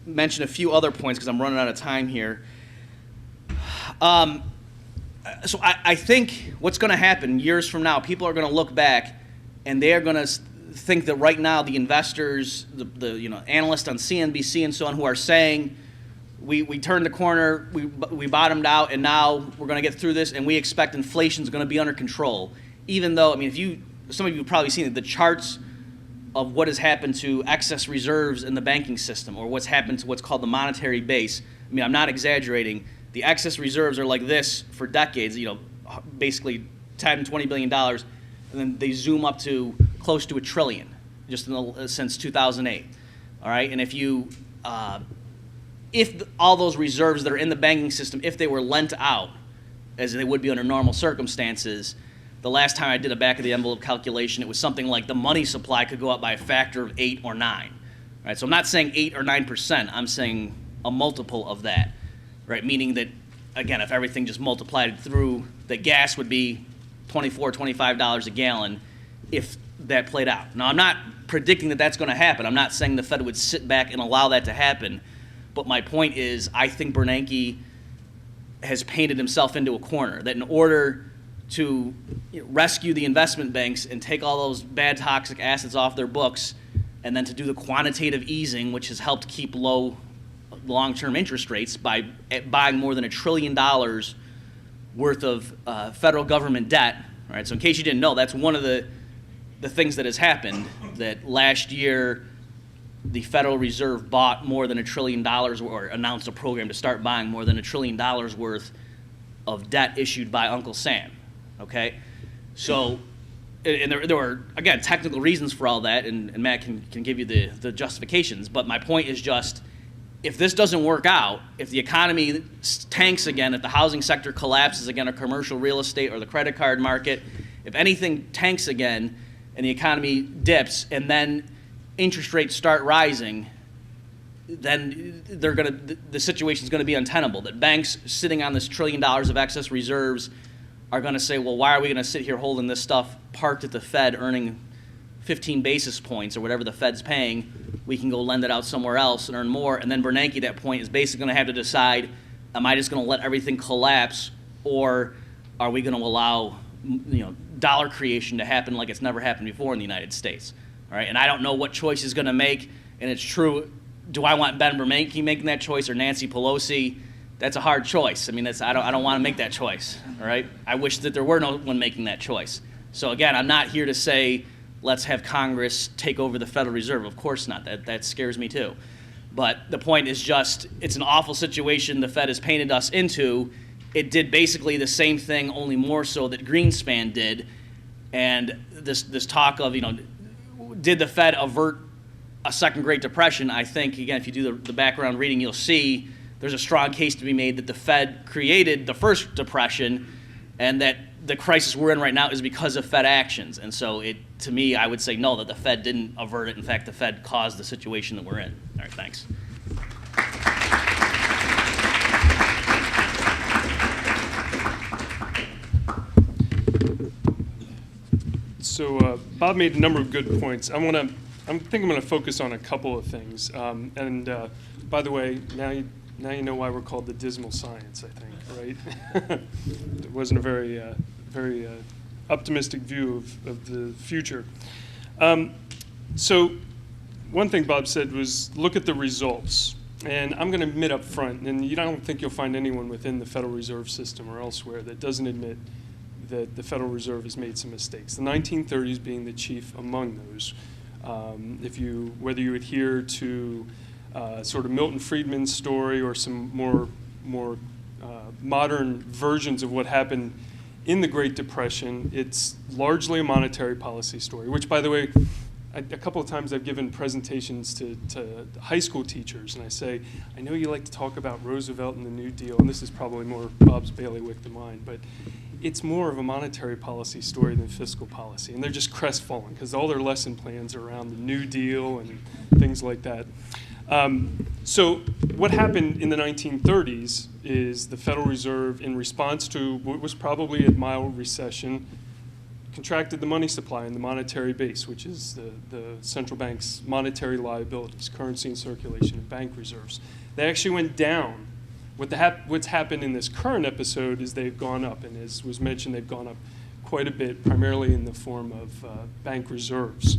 mention a few other points because I'm running out of time here. So I think what's going to happen years from now, people are going to look back and they are going to think that right now the investors, the analysts on CNBC and so on who are saying we turned the corner, we bottomed out, and now we're going to get through this, and we expect inflation is going to be under control. Even though, some of you have probably seen the charts of what has happened to excess reserves in the banking system, or what's happened to what's called the monetary base. I'm not exaggerating. The excess reserves are like this for decades, basically $10, $20 billion, and then they zoom up to close to $1 trillion just since 2008. All right, and if all those reserves that are in the banking system, if they were lent out, as they would be under normal circumstances, the last time I did a back-of-the-envelope calculation, it was something like the money supply could go up by a factor of 8 or 9. Right? So I'm not saying 8 or 9%. I'm saying a multiple of that. Right? Meaning that, again, if everything just multiplied through, that gas would be $24, $25 a gallon if that played out. Now, I'm not predicting that that's going to happen. I'm not saying the Fed would sit back and allow that to happen. But my point is, I think Bernanke has painted himself into a corner, that in order to rescue the investment banks and take all those bad toxic assets off their books, and then to do the quantitative easing, which has helped keep low long-term interest rates by buying more than $1 trillion worth of federal government debt. All right, so in case you didn't know, that's one of the things that has happened, that last year the Federal Reserve bought more than $1 trillion, or announced a program to start buying more than $1 trillion worth of debt issued by Uncle Sam. Okay, so, and there were, again, technical reasons for all that, and Matt can give you the justifications, but my point is just, if this doesn't work out, if the economy tanks again, if the housing sector collapses again, or commercial real estate or the credit card market, if anything tanks again and the economy dips and then interest rates start rising, then the situation is going to be untenable. That banks sitting on this $1 trillion of excess reserves are going to say, well, why are we going to sit here holding this stuff parked at the Fed earning 15 basis points or whatever the Fed's paying? We can go lend it out somewhere else and earn more. And then Bernanke at that point is basically going to have to decide, am I just going to let everything collapse, or are we going to allow dollar creation to happen like it's never happened before in the United States? All right, and I don't know what choice he's going to make, and it's true. Do I want Ben Bernanke making that choice or Nancy Pelosi? That's a hard choice. I don't want to make that choice. All right, I wish that there were no one making that choice. So again, I'm not here to say let's have Congress take over the Federal Reserve. Of course not. That scares me too. But the point is just, it's an awful situation the Fed has painted us into. It did basically the same thing, only more so that Greenspan did. And this talk of, did the Fed avert a second Great Depression? I think, again, if you do the background reading, you'll see there's a strong case to be made that the Fed created the first depression, and that the crisis we're in right now is because of Fed actions. And so to me, I would say no, that the Fed didn't avert it. In fact, the Fed caused the situation that we're in. All right, thanks. So Bob made a number of good points. I think I'm going to focus on a couple of things. By the way, now you know why we're called the dismal science, I think, right? It wasn't a very optimistic view of the future. So one thing Bob said was, look at the results. And I'm going to admit up front, and you don't think you'll find anyone within the Federal Reserve System or elsewhere that doesn't admit that the Federal Reserve has made some mistakes. The 1930s being the chief among those. Whether you adhere to sort of Milton Friedman's story or some more modern versions of what happened in the Great Depression, it's largely a monetary policy story, which, by the way, a couple of times I've given presentations to high school teachers, and I say, I know you like to talk about Roosevelt and the New Deal, and this is probably more Bob's bailiwick than mine, but it's more of a monetary policy story than fiscal policy. And they're just crestfallen because all their lesson plans are around the New Deal and things like that. So what happened in the 1930s is the Federal Reserve, in response to what was probably a mild recession, contracted the money supply and the monetary base, which is the central bank's monetary liabilities, currency in circulation, and bank reserves. They actually went down. What's happened in this current episode is they've gone up, and as was mentioned, they've gone up quite a bit, primarily in the form of bank reserves.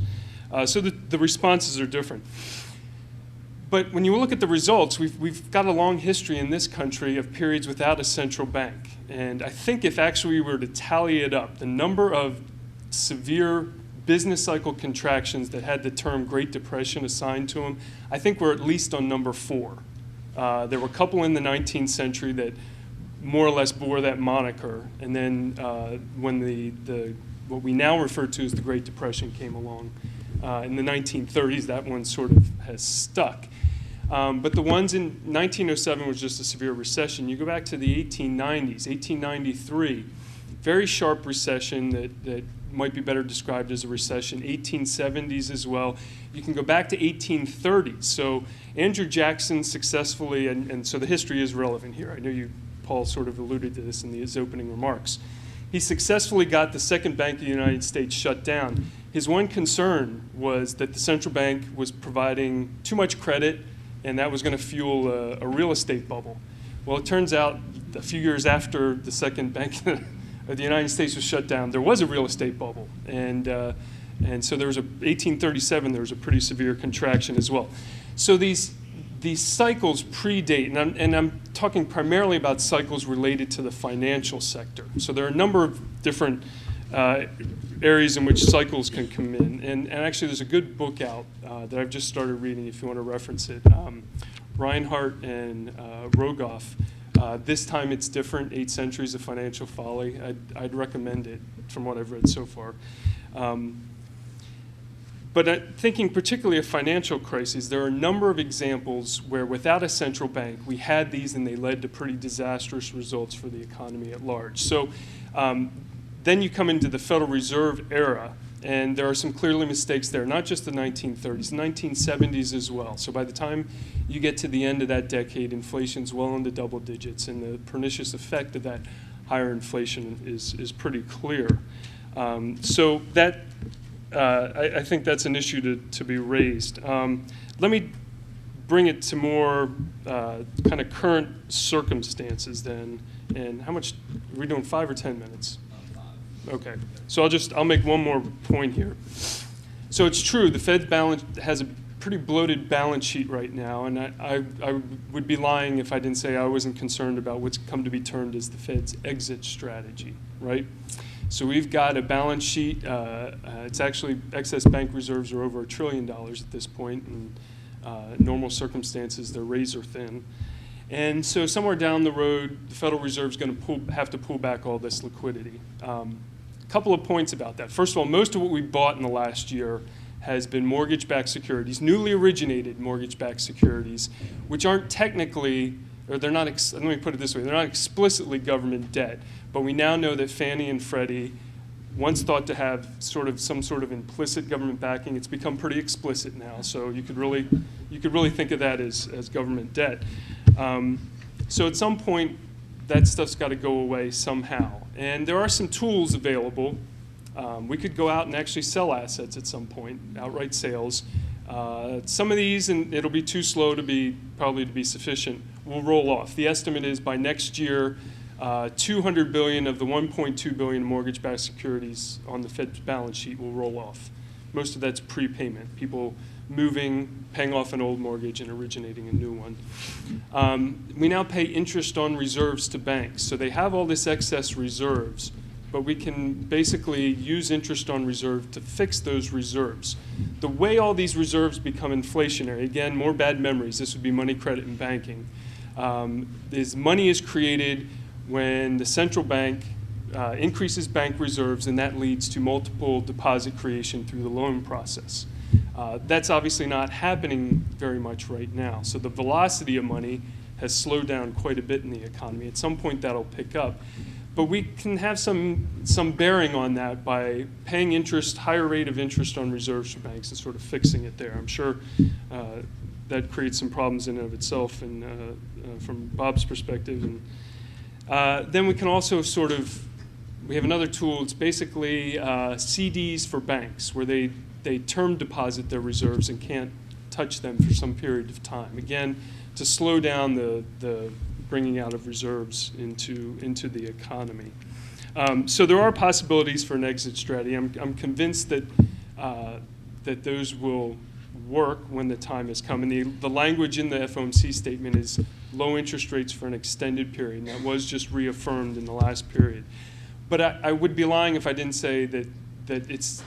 So the responses are different. But when you look at the results, we've got a long history in this country of periods without a central bank. And I think if actually we were to tally it up, the number of severe business cycle contractions that had the term Great Depression assigned to them, I think we're at least on number 4. There were a couple in the 19th century that more or less bore that moniker. And then when what we now refer to as the Great Depression came along in the 1930s, that one sort of has stuck. But the ones in 1907 was just a severe recession. You go back to the 1890s, 1893, very sharp recession that might be better described as a recession, 1870s as well. You can go back to 1830s. So Andrew Jackson successfully, and so the history is relevant here. I know Paul sort of alluded to this in his opening remarks. He successfully got the second bank of the United States shut down. His one concern was that the central bank was providing too much credit, and that was going to fuel a real estate bubble. Well, it turns out a few years after the second bank of the United States was shut down, there was a real estate bubble. And so there was 1837, there was a pretty severe contraction as well. So these cycles predate, and I'm talking primarily about cycles related to the financial sector. So there are a number of different areas in which cycles can come in. And actually, there's a good book out that I've just started reading if you want to reference it. Reinhardt and Rogoff. This time it's different, 8 Centuries of Financial Folly. I'd recommend it from what I've read so far. But thinking particularly of financial crises, there are a number of examples where without a central bank, we had these and they led to pretty disastrous results for the economy at large. So then you come into the Federal Reserve era, and there are some clearly mistakes there, not just the 1930s, 1970s as well. So by the time you get to the end of that decade, inflation's well into double digits, and the pernicious effect of that higher inflation is pretty clear. So that I think that's an issue to be raised. Let me bring it to more kind of current circumstances then. And how much, are we doing 5 or 10 minutes? Okay, so I'll make one more point here. So it's true, the Fed's balance has a pretty bloated balance sheet right now, and I would be lying if I didn't say I wasn't concerned about what's come to be termed as the Fed's exit strategy, right? So we've got a balance sheet, it's actually excess bank reserves are over $1 trillion at this point, and in normal circumstances they're razor thin. And so somewhere down the road, the Federal Reserve is going to have to pull back all this liquidity. Couple of points about that. First of all, most of what we bought in the last year has been mortgage-backed securities, newly originated mortgage-backed securities, which aren't technically, or they're not, let me put it this way, they're not explicitly government debt, but we now know that Fannie and Freddie, once thought to have some sort of implicit government backing, it's become pretty explicit now. So you could really think of that as government debt. So at some point, that stuff's got to go away somehow. And there are some tools available. We could go out and actually sell assets at some point, outright sales. Some of these, and it'll be too slow probably to be sufficient, will roll off. The estimate is by next year, $200 billion of the $1.2 billion mortgage-backed securities on the Fed's balance sheet will roll off. most of that's prepayment, people moving, paying off an old mortgage and originating a new one. We now pay interest on reserves to banks. So they have all this excess reserves, but we can basically use interest on reserve to fix those reserves. The way all these reserves become inflationary, again, more bad memories, this would be money, credit, and banking, is money is created when the central bank increases bank reserves, and that leads to multiple deposit creation through the loan process. That's obviously not happening very much right now. So the velocity of money has slowed down quite a bit in the economy. At some point that'll pick up. But we can have some bearing on that by paying interest, higher rate of interest on reserves for banks and sort of fixing it there. I'm sure that creates some problems in and of itself and from Bob's perspective. And then we can also we have another tool. It's basically CDs for banks where they term deposit their reserves and can't touch them for some period of time. Again, to slow down the bringing out of reserves into the economy. So there are possibilities for an exit strategy. I'm convinced that that those will work when the time has come. And the language in the FOMC statement is low interest rates for an extended period. And that was just reaffirmed in the last period. But I would be lying if I didn't say that it's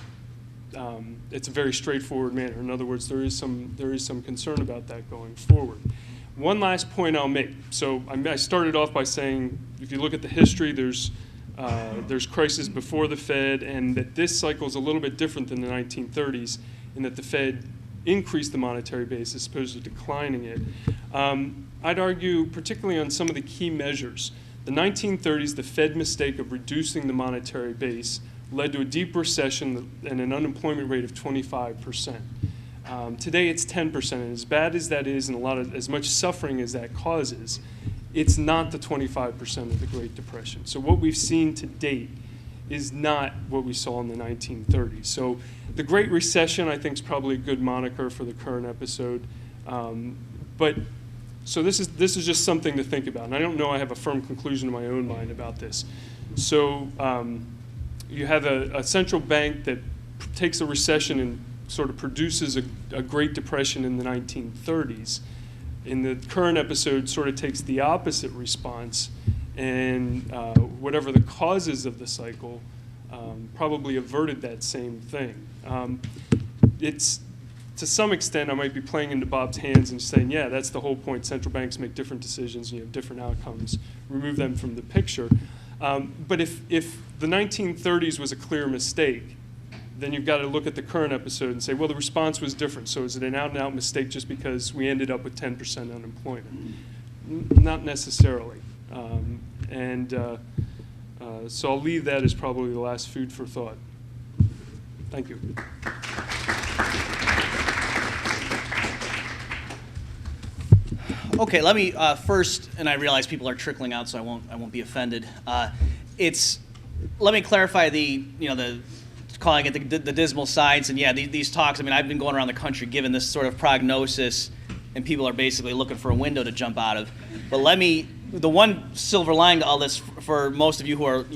a very straightforward manner. In other words, there is some concern about that going forward. One last point I'll make. So I started off by saying, if you look at the history, there's crisis before the Fed, and that this cycle is a little bit different than the 1930s, in that the Fed increased the monetary base as opposed to declining it. I'd argue, particularly on some of the key measures, the 1930s, the Fed mistake of reducing the monetary base led to a deep recession and an unemployment rate of 25%. Today it's 10%, and as bad as that is and as much suffering as that causes, it's not the 25% of the Great Depression. So what we've seen to date is not what we saw in the 1930s. So the Great Recession, I think, is probably a good moniker for the current episode. So this is just something to think about. And I don't know I have a firm conclusion in my own mind about this. So you have a central bank that takes a recession and sort of produces a Great Depression in the 1930s. In the current episode, sort of takes the opposite response, and whatever the causes of the cycle, probably averted that same thing. It's, to some extent, I might be playing into Bob's hands and saying, yeah, that's the whole point. Central banks make different decisions, and you have different outcomes. Remove them from the picture. But if the 1930s was a clear mistake, then you've got to look at the current episode and say, well, the response was different. So is it an out-and-out mistake just because we ended up with 10% unemployment? Not necessarily. So I'll leave that as probably the last food for thought. Thank you. Okay, let me first, and I realize people are trickling out, so I won't be offended. Let me clarify calling it the dismal science, and yeah, these talks. I mean, I've been going around the country giving this sort of prognosis, and people are basically looking for a window to jump out of. But the one silver lining to all this, for most of you who are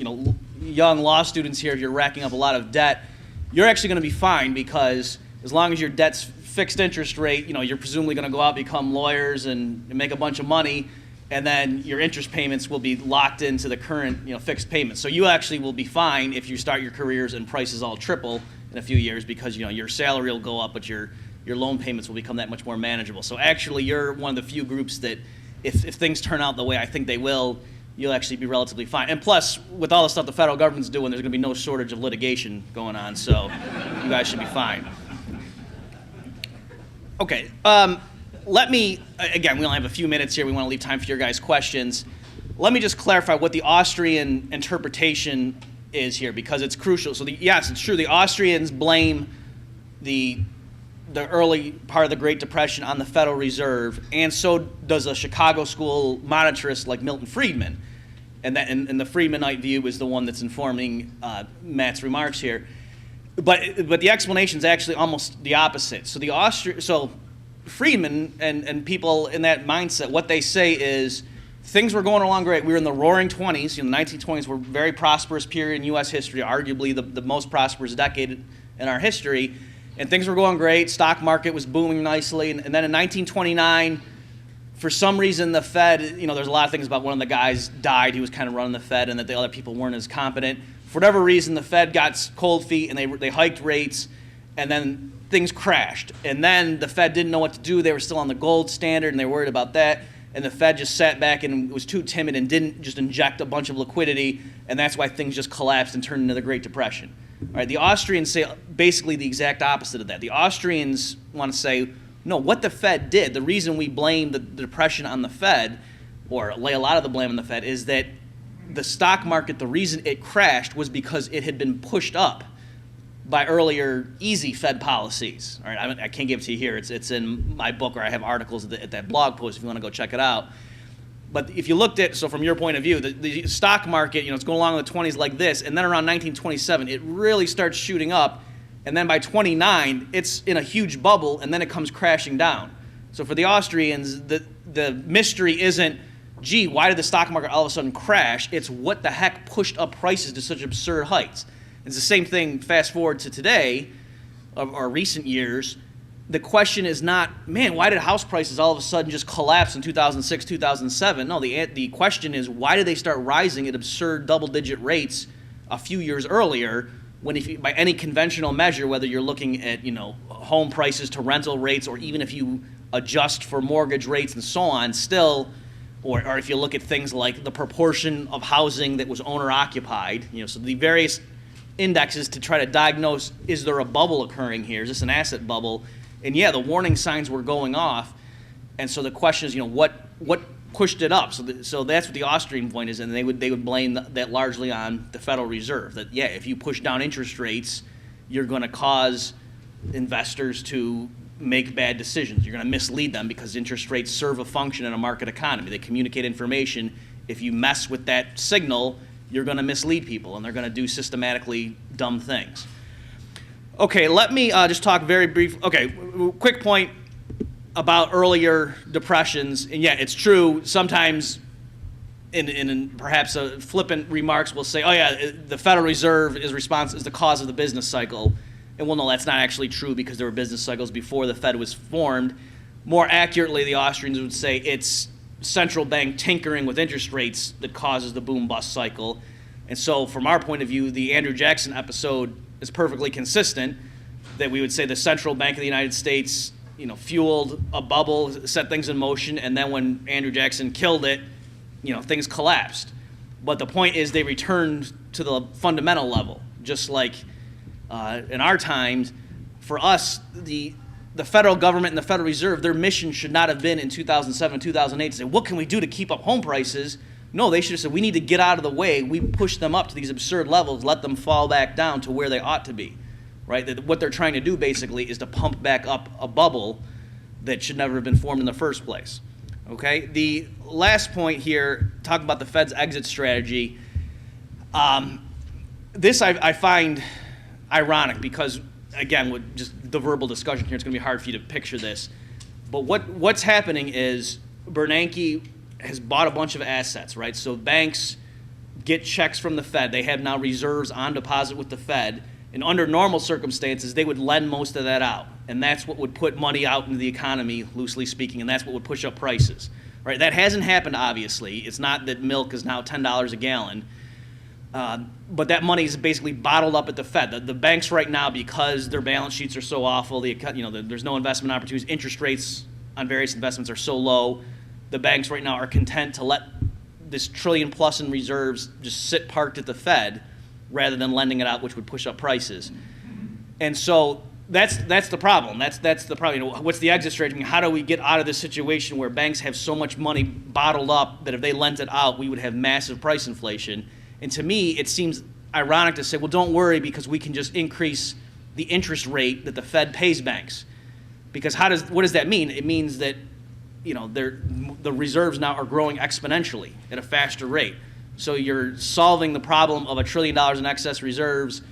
young law students here, if you're racking up a lot of debt, you're actually going to be fine, because as long as your debt's fixed interest rate, you're presumably going to go out, become lawyers, and make a bunch of money. And then your interest payments will be locked into the current, fixed payments. So you actually will be fine if you start your careers and prices all triple in a few years, because your salary will go up, but your loan payments will become that much more manageable. So actually, you're one of the few groups that, if things turn out the way I think they will, you'll actually be relatively fine. And plus, with all the stuff the federal government's doing, there's going to be no shortage of litigation going on. So you guys should be fine. Okay. Again, we only have a few minutes here. We want to leave time for your guys' questions. Let me just clarify what the Austrian interpretation is here, because it's crucial. So yes, it's true. The Austrians blame the early part of the Great Depression on the Federal Reserve, and so does a Chicago school monetarist like Milton Friedman. And the Friedmanite view is the one that's informing Matt's remarks here. But the explanation is actually almost the opposite. So Friedman and people in that mindset, what they say is things were going along great. We were in the roaring 20s. The 1920s were a very prosperous period in U.S. history, arguably the most prosperous decade in our history. and things were going great. Stock market was booming nicely. And then in 1929, for some reason, the Fed, there's a lot of things about one of the guys died. He was kind of running the Fed, and that the other people weren't as competent. For whatever reason, the Fed got cold feet, and they hiked rates, and then things crashed. And then the Fed didn't know what to do. They were still on the gold standard, and they were worried about that. And the Fed just sat back and was too timid and didn't just inject a bunch of liquidity, and that's why things just collapsed and turned into the Great Depression. All right, the Austrians say basically the exact opposite of that. The Austrians want to say, no, what the Fed did, the reason we blame the Depression on the Fed, or lay a lot of the blame on the Fed, is that the stock market, the reason it crashed was because it had been pushed up by earlier easy Fed policies. All right, I can't give it to you here. It's in my book, or I have articles at that blog post if you want to go check it out. But if you looked at, so from your point of view, the stock market, it's going along in the 20s like this, and then around 1927, it really starts shooting up, and then by 29, it's in a huge bubble, and then it comes crashing down. So for the Austrians, the mystery isn't, gee, why did the stock market all of a sudden crash? It's what the heck pushed up prices to such absurd heights. It's the same thing fast forward to today, or recent years. The question is not, man, why did house prices all of a sudden just collapse in 2006, 2007? No, the question is, why did they start rising at absurd double-digit rates a few years earlier when, by any conventional measure, whether you're looking at, home prices to rental rates, or even if you adjust for mortgage rates and so on, still, or if you look at things like the proportion of housing that was owner-occupied, so the various indexes to try to diagnose, is there a bubble occurring here? Is this an asset bubble? And yeah, the warning signs were going off. And so the question is, what pushed it up? So that's what the Austrian point is, and they would blame that largely on the Federal Reserve. That yeah, if you push down interest rates, you're going to cause investors to make bad decisions. You're going to mislead them because interest rates serve a function in a market economy. They communicate information. If you mess with that signal, you're going to mislead people, and they're going to do systematically dumb things. Okay, let me just talk very brief. Okay, quick point about earlier depressions. And yeah, it's true. Sometimes, in perhaps flippant remarks, we'll say, "Oh yeah, the Federal Reserve is the cause of the business cycle," and well, no, that's not actually true because there were business cycles before the Fed was formed. More accurately, the Austrians would say it's central bank tinkering with interest rates that causes the boom-bust cycle. And so, from our point of view, the Andrew Jackson episode is perfectly consistent, that we would say the central bank of the United States, fueled a bubble, set things in motion, and then when Andrew Jackson killed it, things collapsed. But the point is they returned to the fundamental level, just like in our times. For us, the federal government and the Federal Reserve, their mission should not have been in 2007, 2008 to say, what can we do to keep up home prices? No, they should have said, we need to get out of the way. We push them up to these absurd levels, let them fall back down to where they ought to be, right? That what they're trying to do basically is to pump back up a bubble that should never have been formed in the first place, okay? The last point here, talk about the Fed's exit strategy. This I find ironic because, again, with just the verbal discussion here, it's going to be hard for you to picture this. But what's happening is Bernanke has bought a bunch of assets, right? So banks get checks from the Fed. They have now reserves on deposit with the Fed. And under normal circumstances, they would lend most of that out. And that's what would put money out into the economy, loosely speaking, and that's what would push up prices, right? That hasn't happened, obviously. It's not that milk is now $10 a gallon. But that money is basically bottled up at the Fed. The banks right now, because their balance sheets are so awful, there's no investment opportunities, interest rates on various investments are so low, the banks right now are content to let this $1 trillion plus in reserves just sit parked at the Fed rather than lending it out, which would push up prices. And so that's the problem. That's the problem. What's the exit strategy? How do we get out of this situation where banks have so much money bottled up that if they lent it out, we would have massive price inflation? And to me, it seems ironic to say, well, don't worry because we can just increase the interest rate that the Fed pays banks. Because what does that mean? It means that the reserves now are growing exponentially at a faster rate. So you're solving the problem of $1 trillion in excess reserves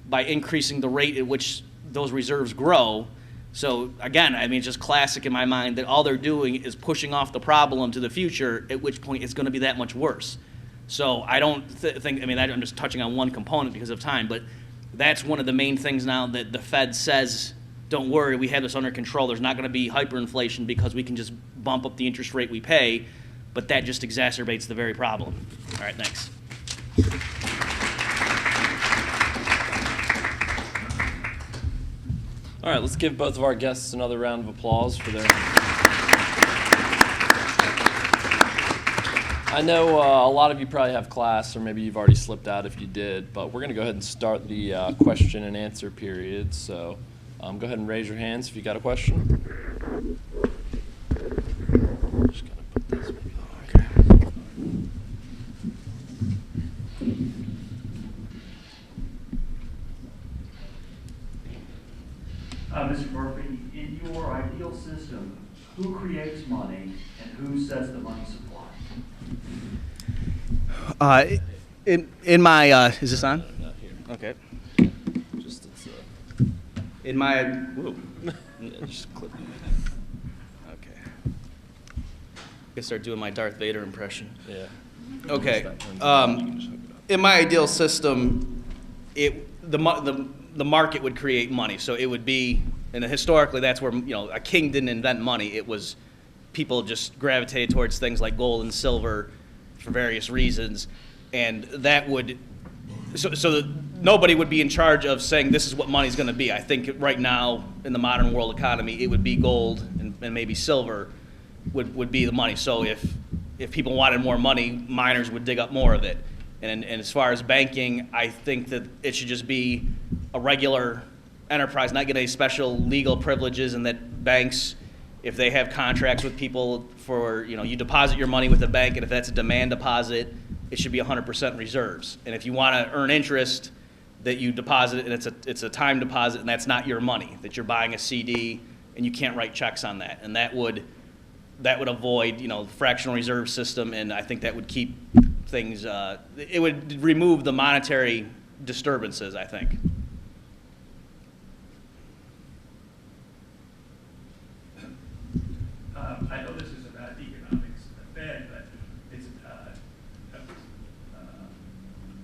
by increasing the rate at which those reserves grow. So again, it's just classic in my mind that all they're doing is pushing off the problem to the future, at which point it's going to be that much worse. So I don't think, I'm just touching on one component because of time, but that's one of the main things now that the Fed says don't worry, we have this under control. There's not going to be hyperinflation because we can just bump up the interest rate we pay, but that just exacerbates the very problem. All right, thanks. All right, let's give both of our guests another round of applause for their... I know a lot of you probably have class, or maybe you've already slipped out if you did, but we're going to go ahead and start the question and answer period. So go ahead and raise your hands if you got a question. Just gonna put this maybe Mr. Murphy, in your ideal system, who creates money and who sets the money supply? In my, is this on? not here. Okay. Just it's In my, whoa. yeah, just clip. Okay. I can start doing my Darth Vader impression. Yeah. Okay. Once that turns on, you can just hook it up. In my ideal system, the market would create money. So it would be, and historically, that's where, a king didn't invent money. It was people just gravitated towards things like gold and silver for various reasons, and that would, so nobody would be in charge of saying this is what money's going to be. I think right now in the modern world economy, it would be gold and maybe silver would be the money. So if people wanted more money, miners would dig up more of it. And as far as banking, I think that it should just be a regular enterprise, not get any special legal privileges, and that banks, if they have contracts with people for, you deposit your money with the bank, and if that's a demand deposit, it should be 100% reserves. And if you want to earn interest, that you deposit it, and it's a time deposit, and that's not your money, that you're buying a CD, and you can't write checks on that. And that would avoid, the fractional reserve system, and I think that would keep things, it would remove the monetary disturbances, I think. I know this is about economics, the Fed, but it's,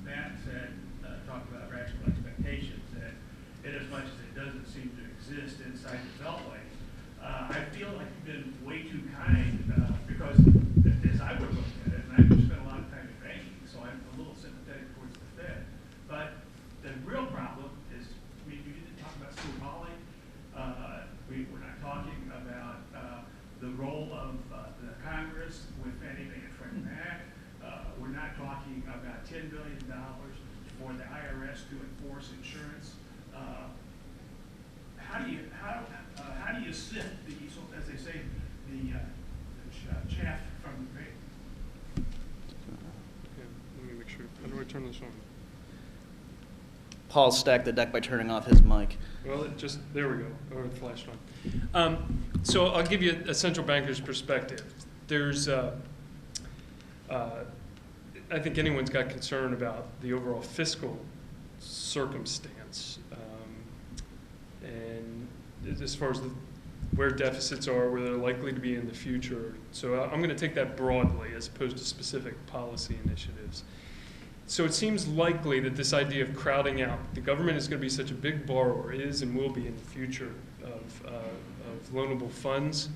Matt said, talked about rational expectations, that in as much as it doesn't seem to exist inside the Beltway, I feel like you've been way too kind, because as I would look at it, and I've spent a lot of time in banking, so I'm a little sympathetic towards the Fed, but the real problem is, we didn't talk about Sue Hawley, we're not talking about the role of the Congress with Fannie Mae and Freddie Mac. We're not talking about $10 billion for the IRS to enforce insurance. How do you sift the, as they say, the chaff from the grain? Yeah, let me make sure. How do I turn this on? Paul stacked the deck by turning off his mic. Well, there we go. Oh, it flashed on. So I'll give you a central banker's perspective. There's, I think anyone's got concern about the overall fiscal circumstance, and as far as where deficits are, where they're likely to be in the future. So I'm going to take that broadly as opposed to specific policy initiatives. So it seems likely that this idea of crowding out, the government is going to be such a big borrower, is and will be in the future of loanable funds,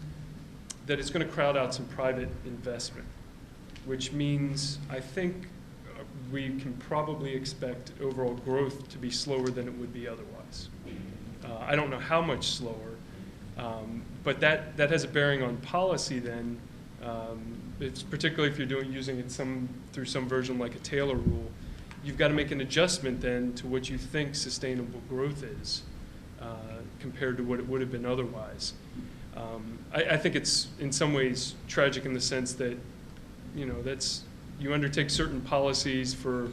that it's going to crowd out some private investment, which means I think we can probably expect overall growth to be slower than it would be otherwise. I don't know how much slower, but that has a bearing on policy then. It's particularly if you're using it through some version like a Taylor rule, you've got to make an adjustment then to what you think sustainable growth is compared to what it would have been otherwise. I think it's in some ways tragic in the sense that, you undertake certain policies for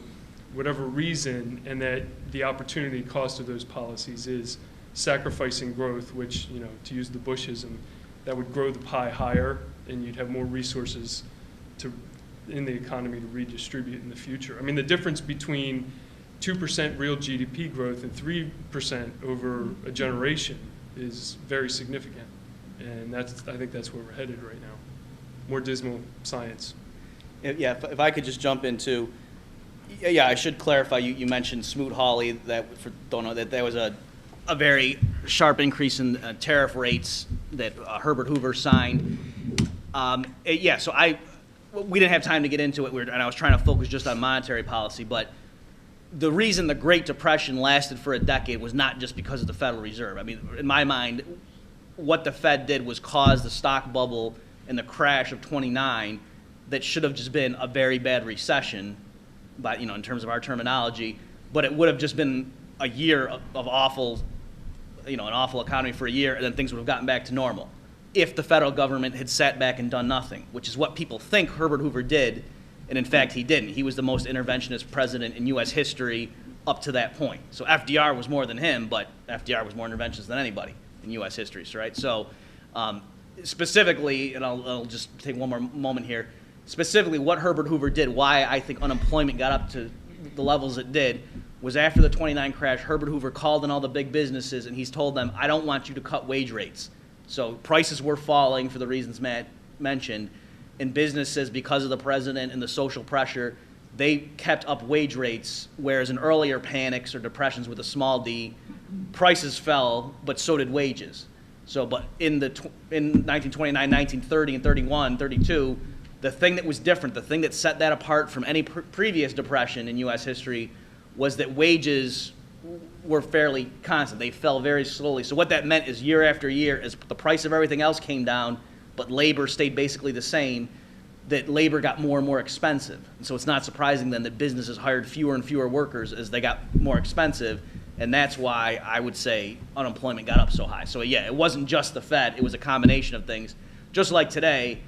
whatever reason, and that the opportunity cost of those policies is sacrificing growth, which, to use the Bushism, that would grow the pie higher, and you'd have more resources in the economy to redistribute in the future. I mean, the difference between 2% real GDP growth and 3% over a generation is very significant. And I think that's where we're headed right now. More dismal science. Yeah, if I could just jump into, I should clarify, you mentioned Smoot-Hawley, that, for don't know, that was a a very sharp increase in tariff rates that Herbert Hoover signed. So we didn't have time to get into it, and I was trying to focus just on monetary policy, but the reason the Great Depression lasted for a decade was not just because of the Federal Reserve. I mean, in my mind, what the Fed did was cause the stock bubble and the crash of '29 that should have just been a very bad recession, but in terms of our terminology, but it would have just been a year of awful, an awful economy for a year, and then things would have gotten back to normal if the federal government had sat back and done nothing, which is what people think Herbert Hoover did, and in fact he didn't. He was the most interventionist president in U.S. history up to that point. So FDR was more than him, but FDR was more interventionist than anybody in U.S. history, right? So specifically, and I'll just take one more moment here, specifically what Herbert Hoover did, why I think unemployment got up to the levels it did, was after the '29 crash, Herbert Hoover called in all the big businesses and he's told them, I don't want you to cut wage rates. So prices were falling for the reasons Matt mentioned, and businesses, because of the president and the social pressure, they kept up wage rates, whereas in earlier panics or depressions with a small d, prices fell, but so did wages. So, but in 1929, 1930, and 31, 32, the thing that was different, the thing that set that apart from any previous depression in U.S. history was that wages were fairly constant. They fell very slowly. So what that meant is year after year, as the price of everything else came down, but labor stayed basically the same, that labor got more and more expensive. And so it's not surprising then that businesses hired fewer and fewer workers as they got more expensive, and that's why I would say unemployment got up so high. So yeah, it wasn't just the Fed, it was a combination of things. Just like today,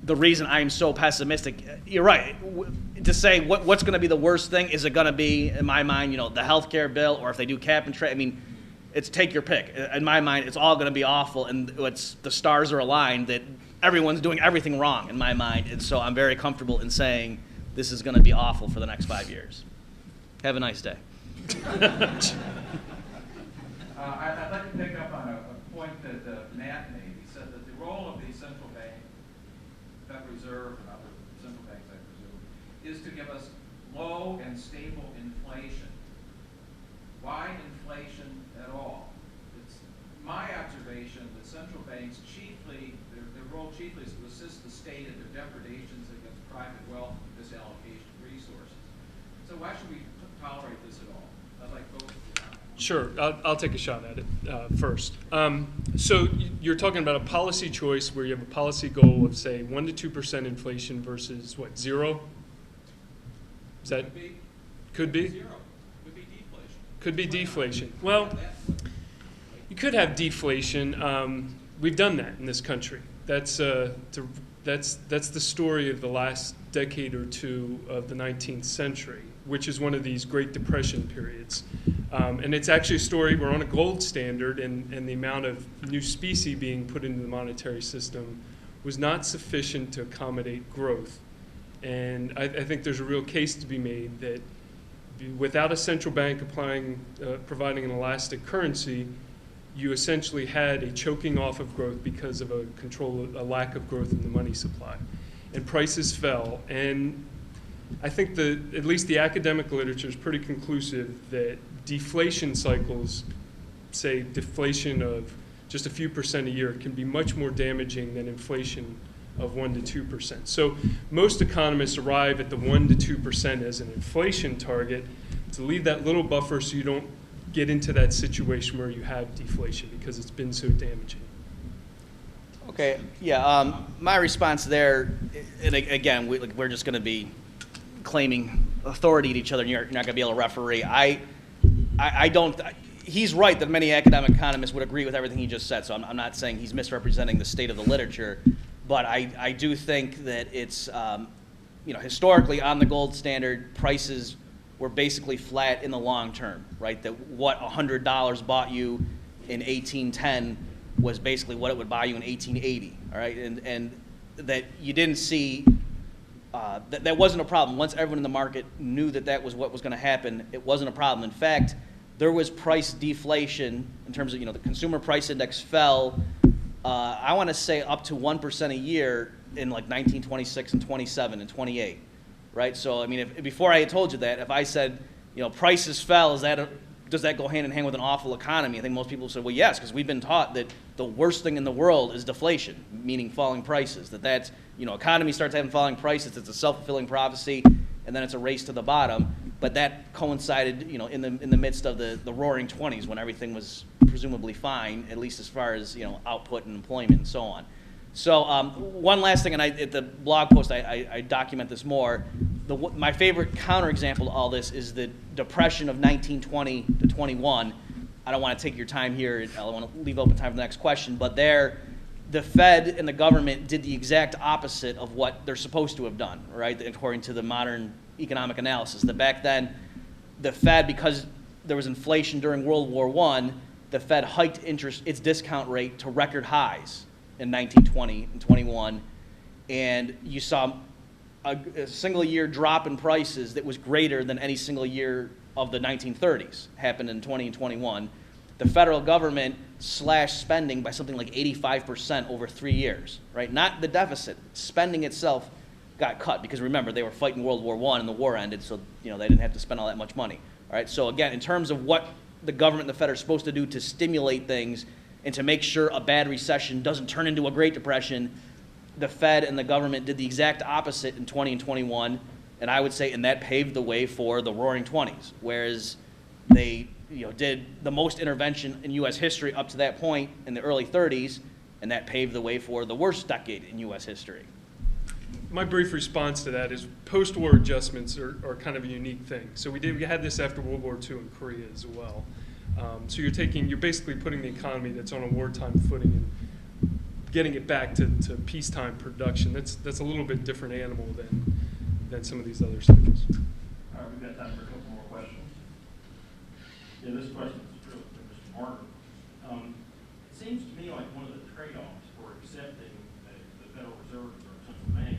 the reason I'm so pessimistic, you're right, to say what's going to be the worst thing, is it going to be, in my mind, the healthcare bill, or if they do cap and trade, I mean, it's take your pick. In my mind, it's all going to be awful, and the stars are aligned that everyone's doing everything wrong, in my mind, and so I'm very comfortable in saying this is going to be awful for the next 5 years. Have a nice day. I'd like to pick up on a point that Matt made. He said that the role of the central bank, Federal Reserve, and other central banks, I presume, is to give us low and stable inflation. Why inflation at all? It's my observation that central banks chiefly, their role chiefly is to assist the state in their depredations against private wealth and misallocation of resources. So why should we tolerate this at all? I'd like both of you. Sure, I'll take a shot at it first. So you're talking about a policy choice where you have a policy goal of, say, 1 to 2% inflation versus, what, 0? Is that? Could be? Zero. Could be deflation. Could be deflation. Well, you could have deflation. We've done that in this country. That's the story of the last decade or two of the 19th century, which is one of these Great Depression periods. And it's actually a story, we're on a gold standard, and the amount of new specie being put into the monetary system was not sufficient to accommodate growth. And I think there's a real case to be made that without a central bank providing an elastic currency, you essentially had a choking off of growth because of a lack of growth in the money supply. And prices fell. And I think at least the academic literature is pretty conclusive that deflation cycles, say deflation of just a few percent a year, can be much more damaging than inflation of 1 to 2%. So most economists arrive at the 1 to 2% as an inflation target to leave that little buffer so you don't get into that situation where you have deflation because it's been so damaging. Okay, yeah, my response there, and again, we're just going to be claiming authority to each other, and you're not going to be able to referee. I don't, he's right that many academic economists would agree with everything he just said, so I'm not saying he's misrepresenting the state of the literature, but I do think that it's, historically on the gold standard, prices were basically flat in the long term, right? That what $100 bought you in 1810 was basically what it would buy you in 1880, all right? And that you didn't see, that wasn't a problem. Once everyone in the market knew that was what was going to happen, it wasn't a problem. In fact, there was price deflation in terms of, the consumer price index fell, I want to say up to 1% a year in like 1926 and 27 and 28, right? So, I mean, before I had told you that, if I said, prices fell, does does that go hand in hand with an awful economy? I think most people said, well, yes, because we've been taught that the worst thing in the world is deflation, meaning falling prices. That's, economy starts having falling prices, it's a self-fulfilling prophecy, and then it's a race to the bottom. But that coincided, in the midst of the roaring 20s when everything was presumably fine, at least as far as, output and employment and so on. So one last thing, and at the blog post I document this more. My favorite counterexample to all this is the Depression of 1920 to 21. I don't want to take your time here. I want to leave open time for the next question. But there, the Fed and the government did the exact opposite of what they're supposed to have done, right? According to the modern economic analysis. That back then, the Fed, because there was inflation during World War I, the Fed hiked its discount rate to record highs in 1920 and 21, and you saw a single year drop in prices that was greater than any single year of the 1930s happened in 20 and 21. The federal government slashed spending by something like 85% over 3 years, right? Not the deficit. Spending itself got cut because remember, they were fighting World War I and the war ended, so they didn't have to spend all that much money. All right, so again, in terms of what the government and the Fed are supposed to do to stimulate things and to make sure a bad recession doesn't turn into a Great Depression, the Fed and the government did the exact opposite in 20 and 21, and I would say, and that paved the way for the Roaring 20s, whereas they did the most intervention in U.S. history up to that point in the early 30s, and that paved the way for the worst decade in U.S. history. My brief response to that is post-war adjustments are kind of a unique thing. So we had this after World War II in Korea as well. So you're basically putting the economy that's on a wartime footing and getting it back to peacetime production. That's a little bit different animal than some of these other cycles. All right, we've got time for a couple more questions. Yeah, this question is really for Mr. Martin. It seems to me like one of the trade-offs for accepting the Federal Reserve or central bank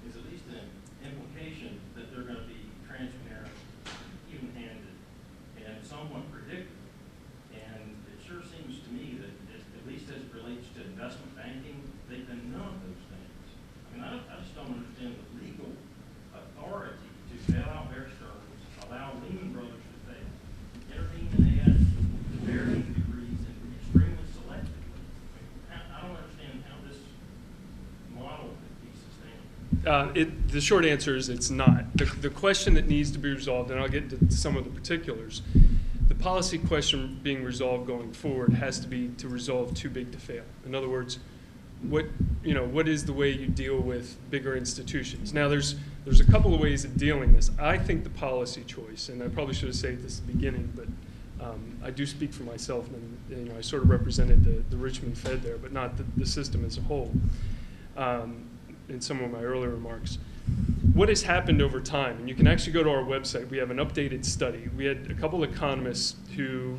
is at least an implication that they're going to be transparent, even-handed, and somewhat predictable. And it sure seems to me that, at least as it relates to investment banking, they've been none of those things. I mean, I just don't understand the legal authority to bail out Bear Stearns, allow Lehman Brothers to fail, intervene in the to varying degrees and extremely selectively. I don't understand how this model could be sustainable. The short answer is it's not. The question that needs to be resolved, and I'll get to some of the particulars, the policy question being resolved going forward has to be to resolve too big to fail. In other words, what is the way you deal with bigger institutions? Now, there's a couple of ways of dealing this. I think the policy choice, and I probably should have said this at the beginning, but I do speak for myself, and I sort of represented the Richmond Fed there, but not the system as a whole in some of my earlier remarks. What has happened over time, and you can actually go to our website, we have an updated study. We had a couple economists who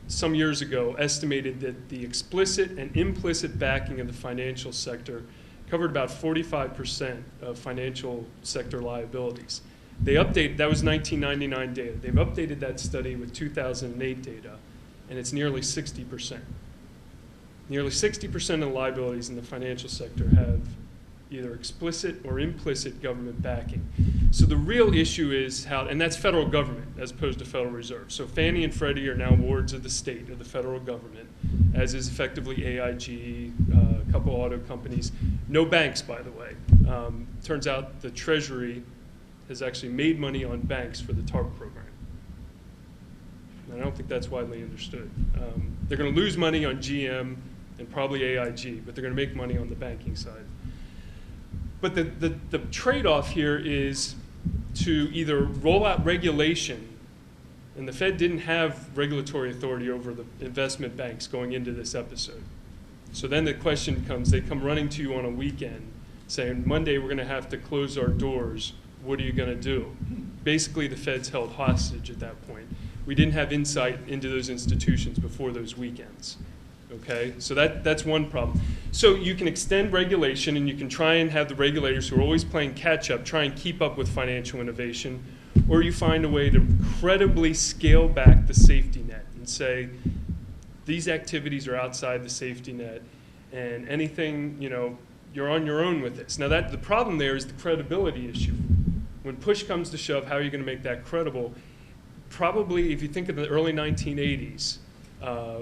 some years ago estimated that the explicit and implicit backing of the financial sector covered about 45% of financial sector liabilities. They updated, that was 1999 data. They've updated that study with 2008 data, and it's nearly 60%. Nearly 60% of the liabilities in the financial sector have either explicit or implicit government backing. So the real issue is how, and that's federal government as opposed to Federal Reserve. So Fannie and Freddie are now wards of the state, of the federal government, as is effectively AIG, a couple auto companies. No banks, by the way. Turns out the Treasury has actually made money on banks for the TARP program. And I don't think that's widely understood. They're going to lose money on GM and probably AIG, but they're going to make money on the banking side. But the trade-off here is to either roll out regulation, and the Fed didn't have regulatory authority over the investment banks going into this episode. So then the question becomes, they come running to you on a weekend saying, Monday we're going to have to close our doors. What are you going to do? Basically, the Fed's held hostage at that point. We didn't have insight into those institutions before those weekends. Okay, so that's one problem. So you can extend regulation, and you can try and have the regulators who are always playing catch-up try and keep up with financial innovation, or you find a way to credibly scale back the safety net and say, these activities are outside the safety net, and anything, you're on your own with this. Now, the problem there is the credibility issue. When push comes to shove, how are you going to make that credible? probably, if you think of the early 1980s,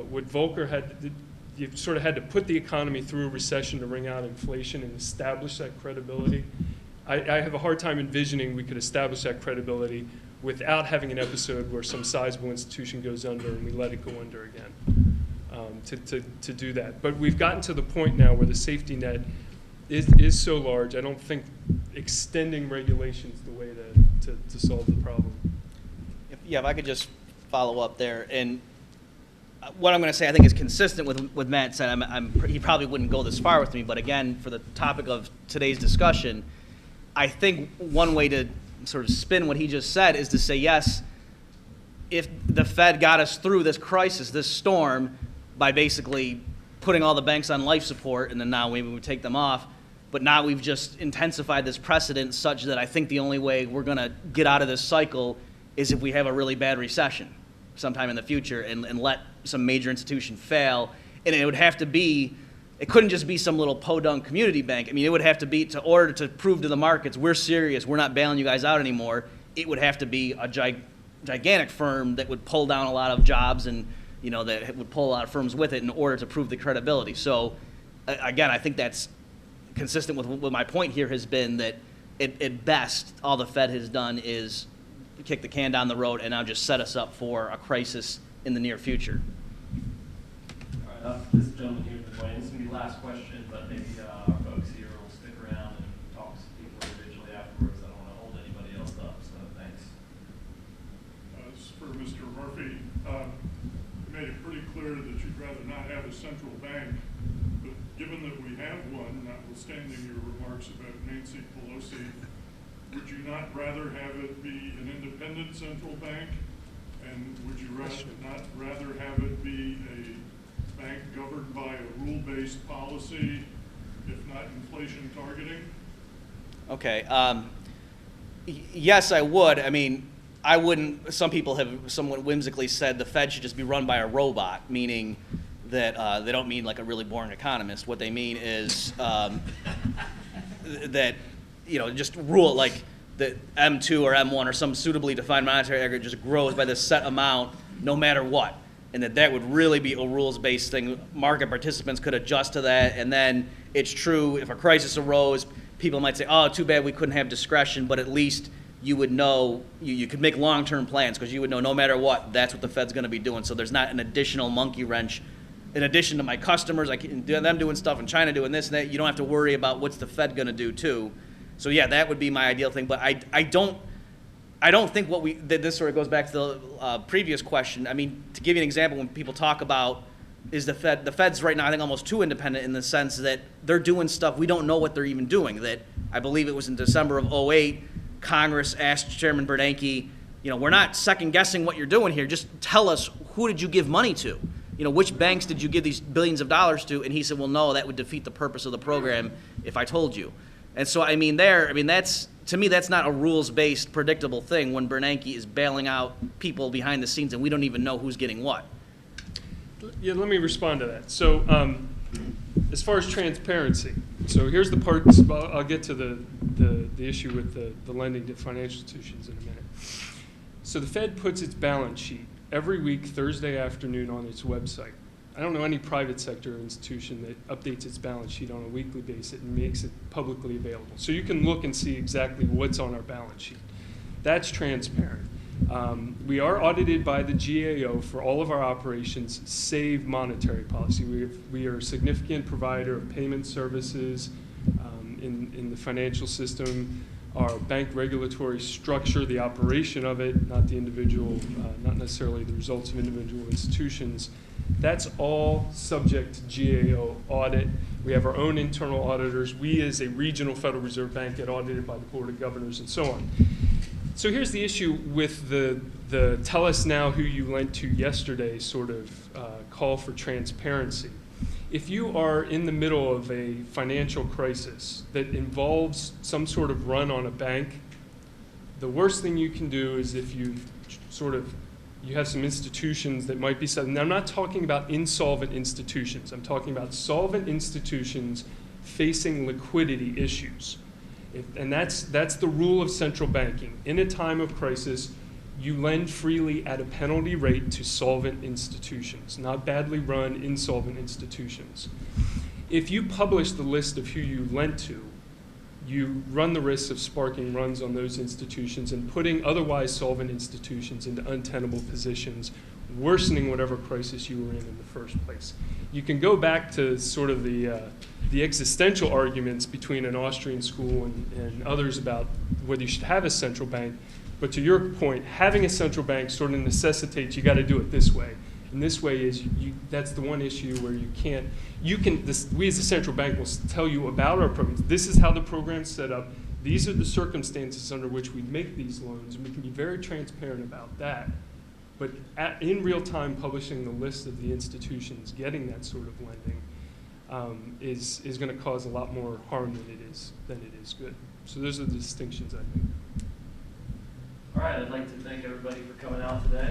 what Volcker had, you sort of had to put the economy through a recession to wring out inflation and establish that credibility. I have a hard time envisioning we could establish that credibility without having an episode where some sizable institution goes under and we let it go under again to do that. But we've gotten to the point now where the safety net is so large, I don't think extending regulation is the way to solve the problem. If I could just follow up there. And what I'm going to say, I think, is consistent with what Matt said. He probably wouldn't go this far with me, but again, for the topic of today's discussion, I think one way to sort of spin what he just said is to say, yes, if the Fed got us through this crisis, this storm, by basically putting all the banks on life support, and then now maybe we take them off, but now we've just intensified this precedent such that I think the only way we're going to get out of this cycle is if we have a really bad recession sometime in the future and let some major institution fail. And it would have to be, it couldn't just be some little podunk community bank. I mean, it would have to be, to order to prove to the markets, we're serious, we're not bailing you guys out anymore, it would have to be a gigantic firm that would pull down a lot of jobs and, you know, that would pull a lot of firms with it in order to prove the credibility. So, again, I think that's consistent with what my point here has been, that at best, all the Fed has done is kick the can down the road and now just set us up for a crisis in the near future. All right, this gentleman here with the point. This is going to be the last question, but maybe our folks here will stick around and talk to people individually afterwards. I don't want to hold anybody else up, so thanks. This is for Mr. Murphy. You made it pretty clear that you'd rather not have a central bank, but given that we have one, notwithstanding your remarks about Nancy Pelosi, would you not rather have it be an independent central bank? And would you not rather have it be a bank governed by a rule-based policy, if not inflation targeting? Okay. Yes, I would. I mean, I wouldn't. Some people have somewhat whimsically said the Fed should just be run by a robot, meaning that they don't mean like a really boring economist. What they mean is that, you know, just rule like the M2 or M1 or some suitably defined monetary aggregate just grows by this set amount no matter what, and that would really be a rules-based thing. Market participants could adjust to that, and then it's true if a crisis arose, people might say, oh, too bad we couldn't have discretion, but at least you would know, you could make long-term plans because you would know no matter what, that's what the Fed's going to be doing. So there's not an additional monkey wrench. In addition to my customers, them doing stuff and China doing this and that, you don't have to worry about what's the Fed going to do too. So yeah, that would be my ideal thing. But I don't think this sort of goes back to the previous question. I mean, to give you an example, when people talk about is the Fed's right now, I think, almost too independent in the sense that they're doing stuff we don't know what they're even doing. That I believe it was in December of 2008, Congress asked Chairman Bernanke, you know, we're not second guessing what you're doing here. Just tell us, who did you give money to? You know, which banks did you give these billions of dollars to? And he said, well, no, that would defeat the purpose of the program if I told you. And so, that's, to me, that's not a rules-based, predictable thing when Bernanke is bailing out people behind the scenes and we don't even know who's getting what. Yeah, let me respond to that. So, as far as transparency, so here's the part, I'll get to the issue with the lending to financial institutions in a minute. So the Fed puts its balance sheet every week, Thursday afternoon, on its website. I don't know any private sector institution that updates its balance sheet on a weekly basis and makes it publicly available. So you can look and see exactly what's on our balance sheet. That's transparent. We are audited by the GAO for all of our operations, save monetary policy. We are a significant provider of payment services in the financial system. Our bank regulatory structure, the operation of it, not the individual, not necessarily the results of individual institutions, that's all subject to GAO audit. We have our own internal auditors. We, as a regional Federal Reserve Bank, get audited by the Board of Governors and so on. So here's the issue with the tell us now who you lent to yesterday sort of call for transparency. If you are in the middle of a financial crisis that involves some sort of run on a bank, the worst thing you can do is if you have some institutions that might be sudden. Now, I'm not talking about insolvent institutions. I'm talking about solvent institutions facing liquidity issues. And that's the rule of central banking. In a time of crisis, You lend freely at a penalty rate to solvent institutions, not badly run insolvent institutions. If you publish the list of who you lent to, you run the risk of sparking runs on those institutions and putting otherwise solvent institutions into untenable positions, worsening whatever crisis you were in the first place. You can go back to sort of the existential arguments between an Austrian school and others about whether you should have a central bank. But to your point, having a central bank sort of necessitates you got to do it this way. And this way is that's the one issue where we as a central bank will tell you about our programs. This is how the program's set up. These are the circumstances under which we make these loans, and we can be very transparent about that. But in real time, publishing the list of the institutions getting that sort of lending is going to cause a lot more harm than it is good. So those are the distinctions I make. All right, I'd like to thank everybody for coming out today.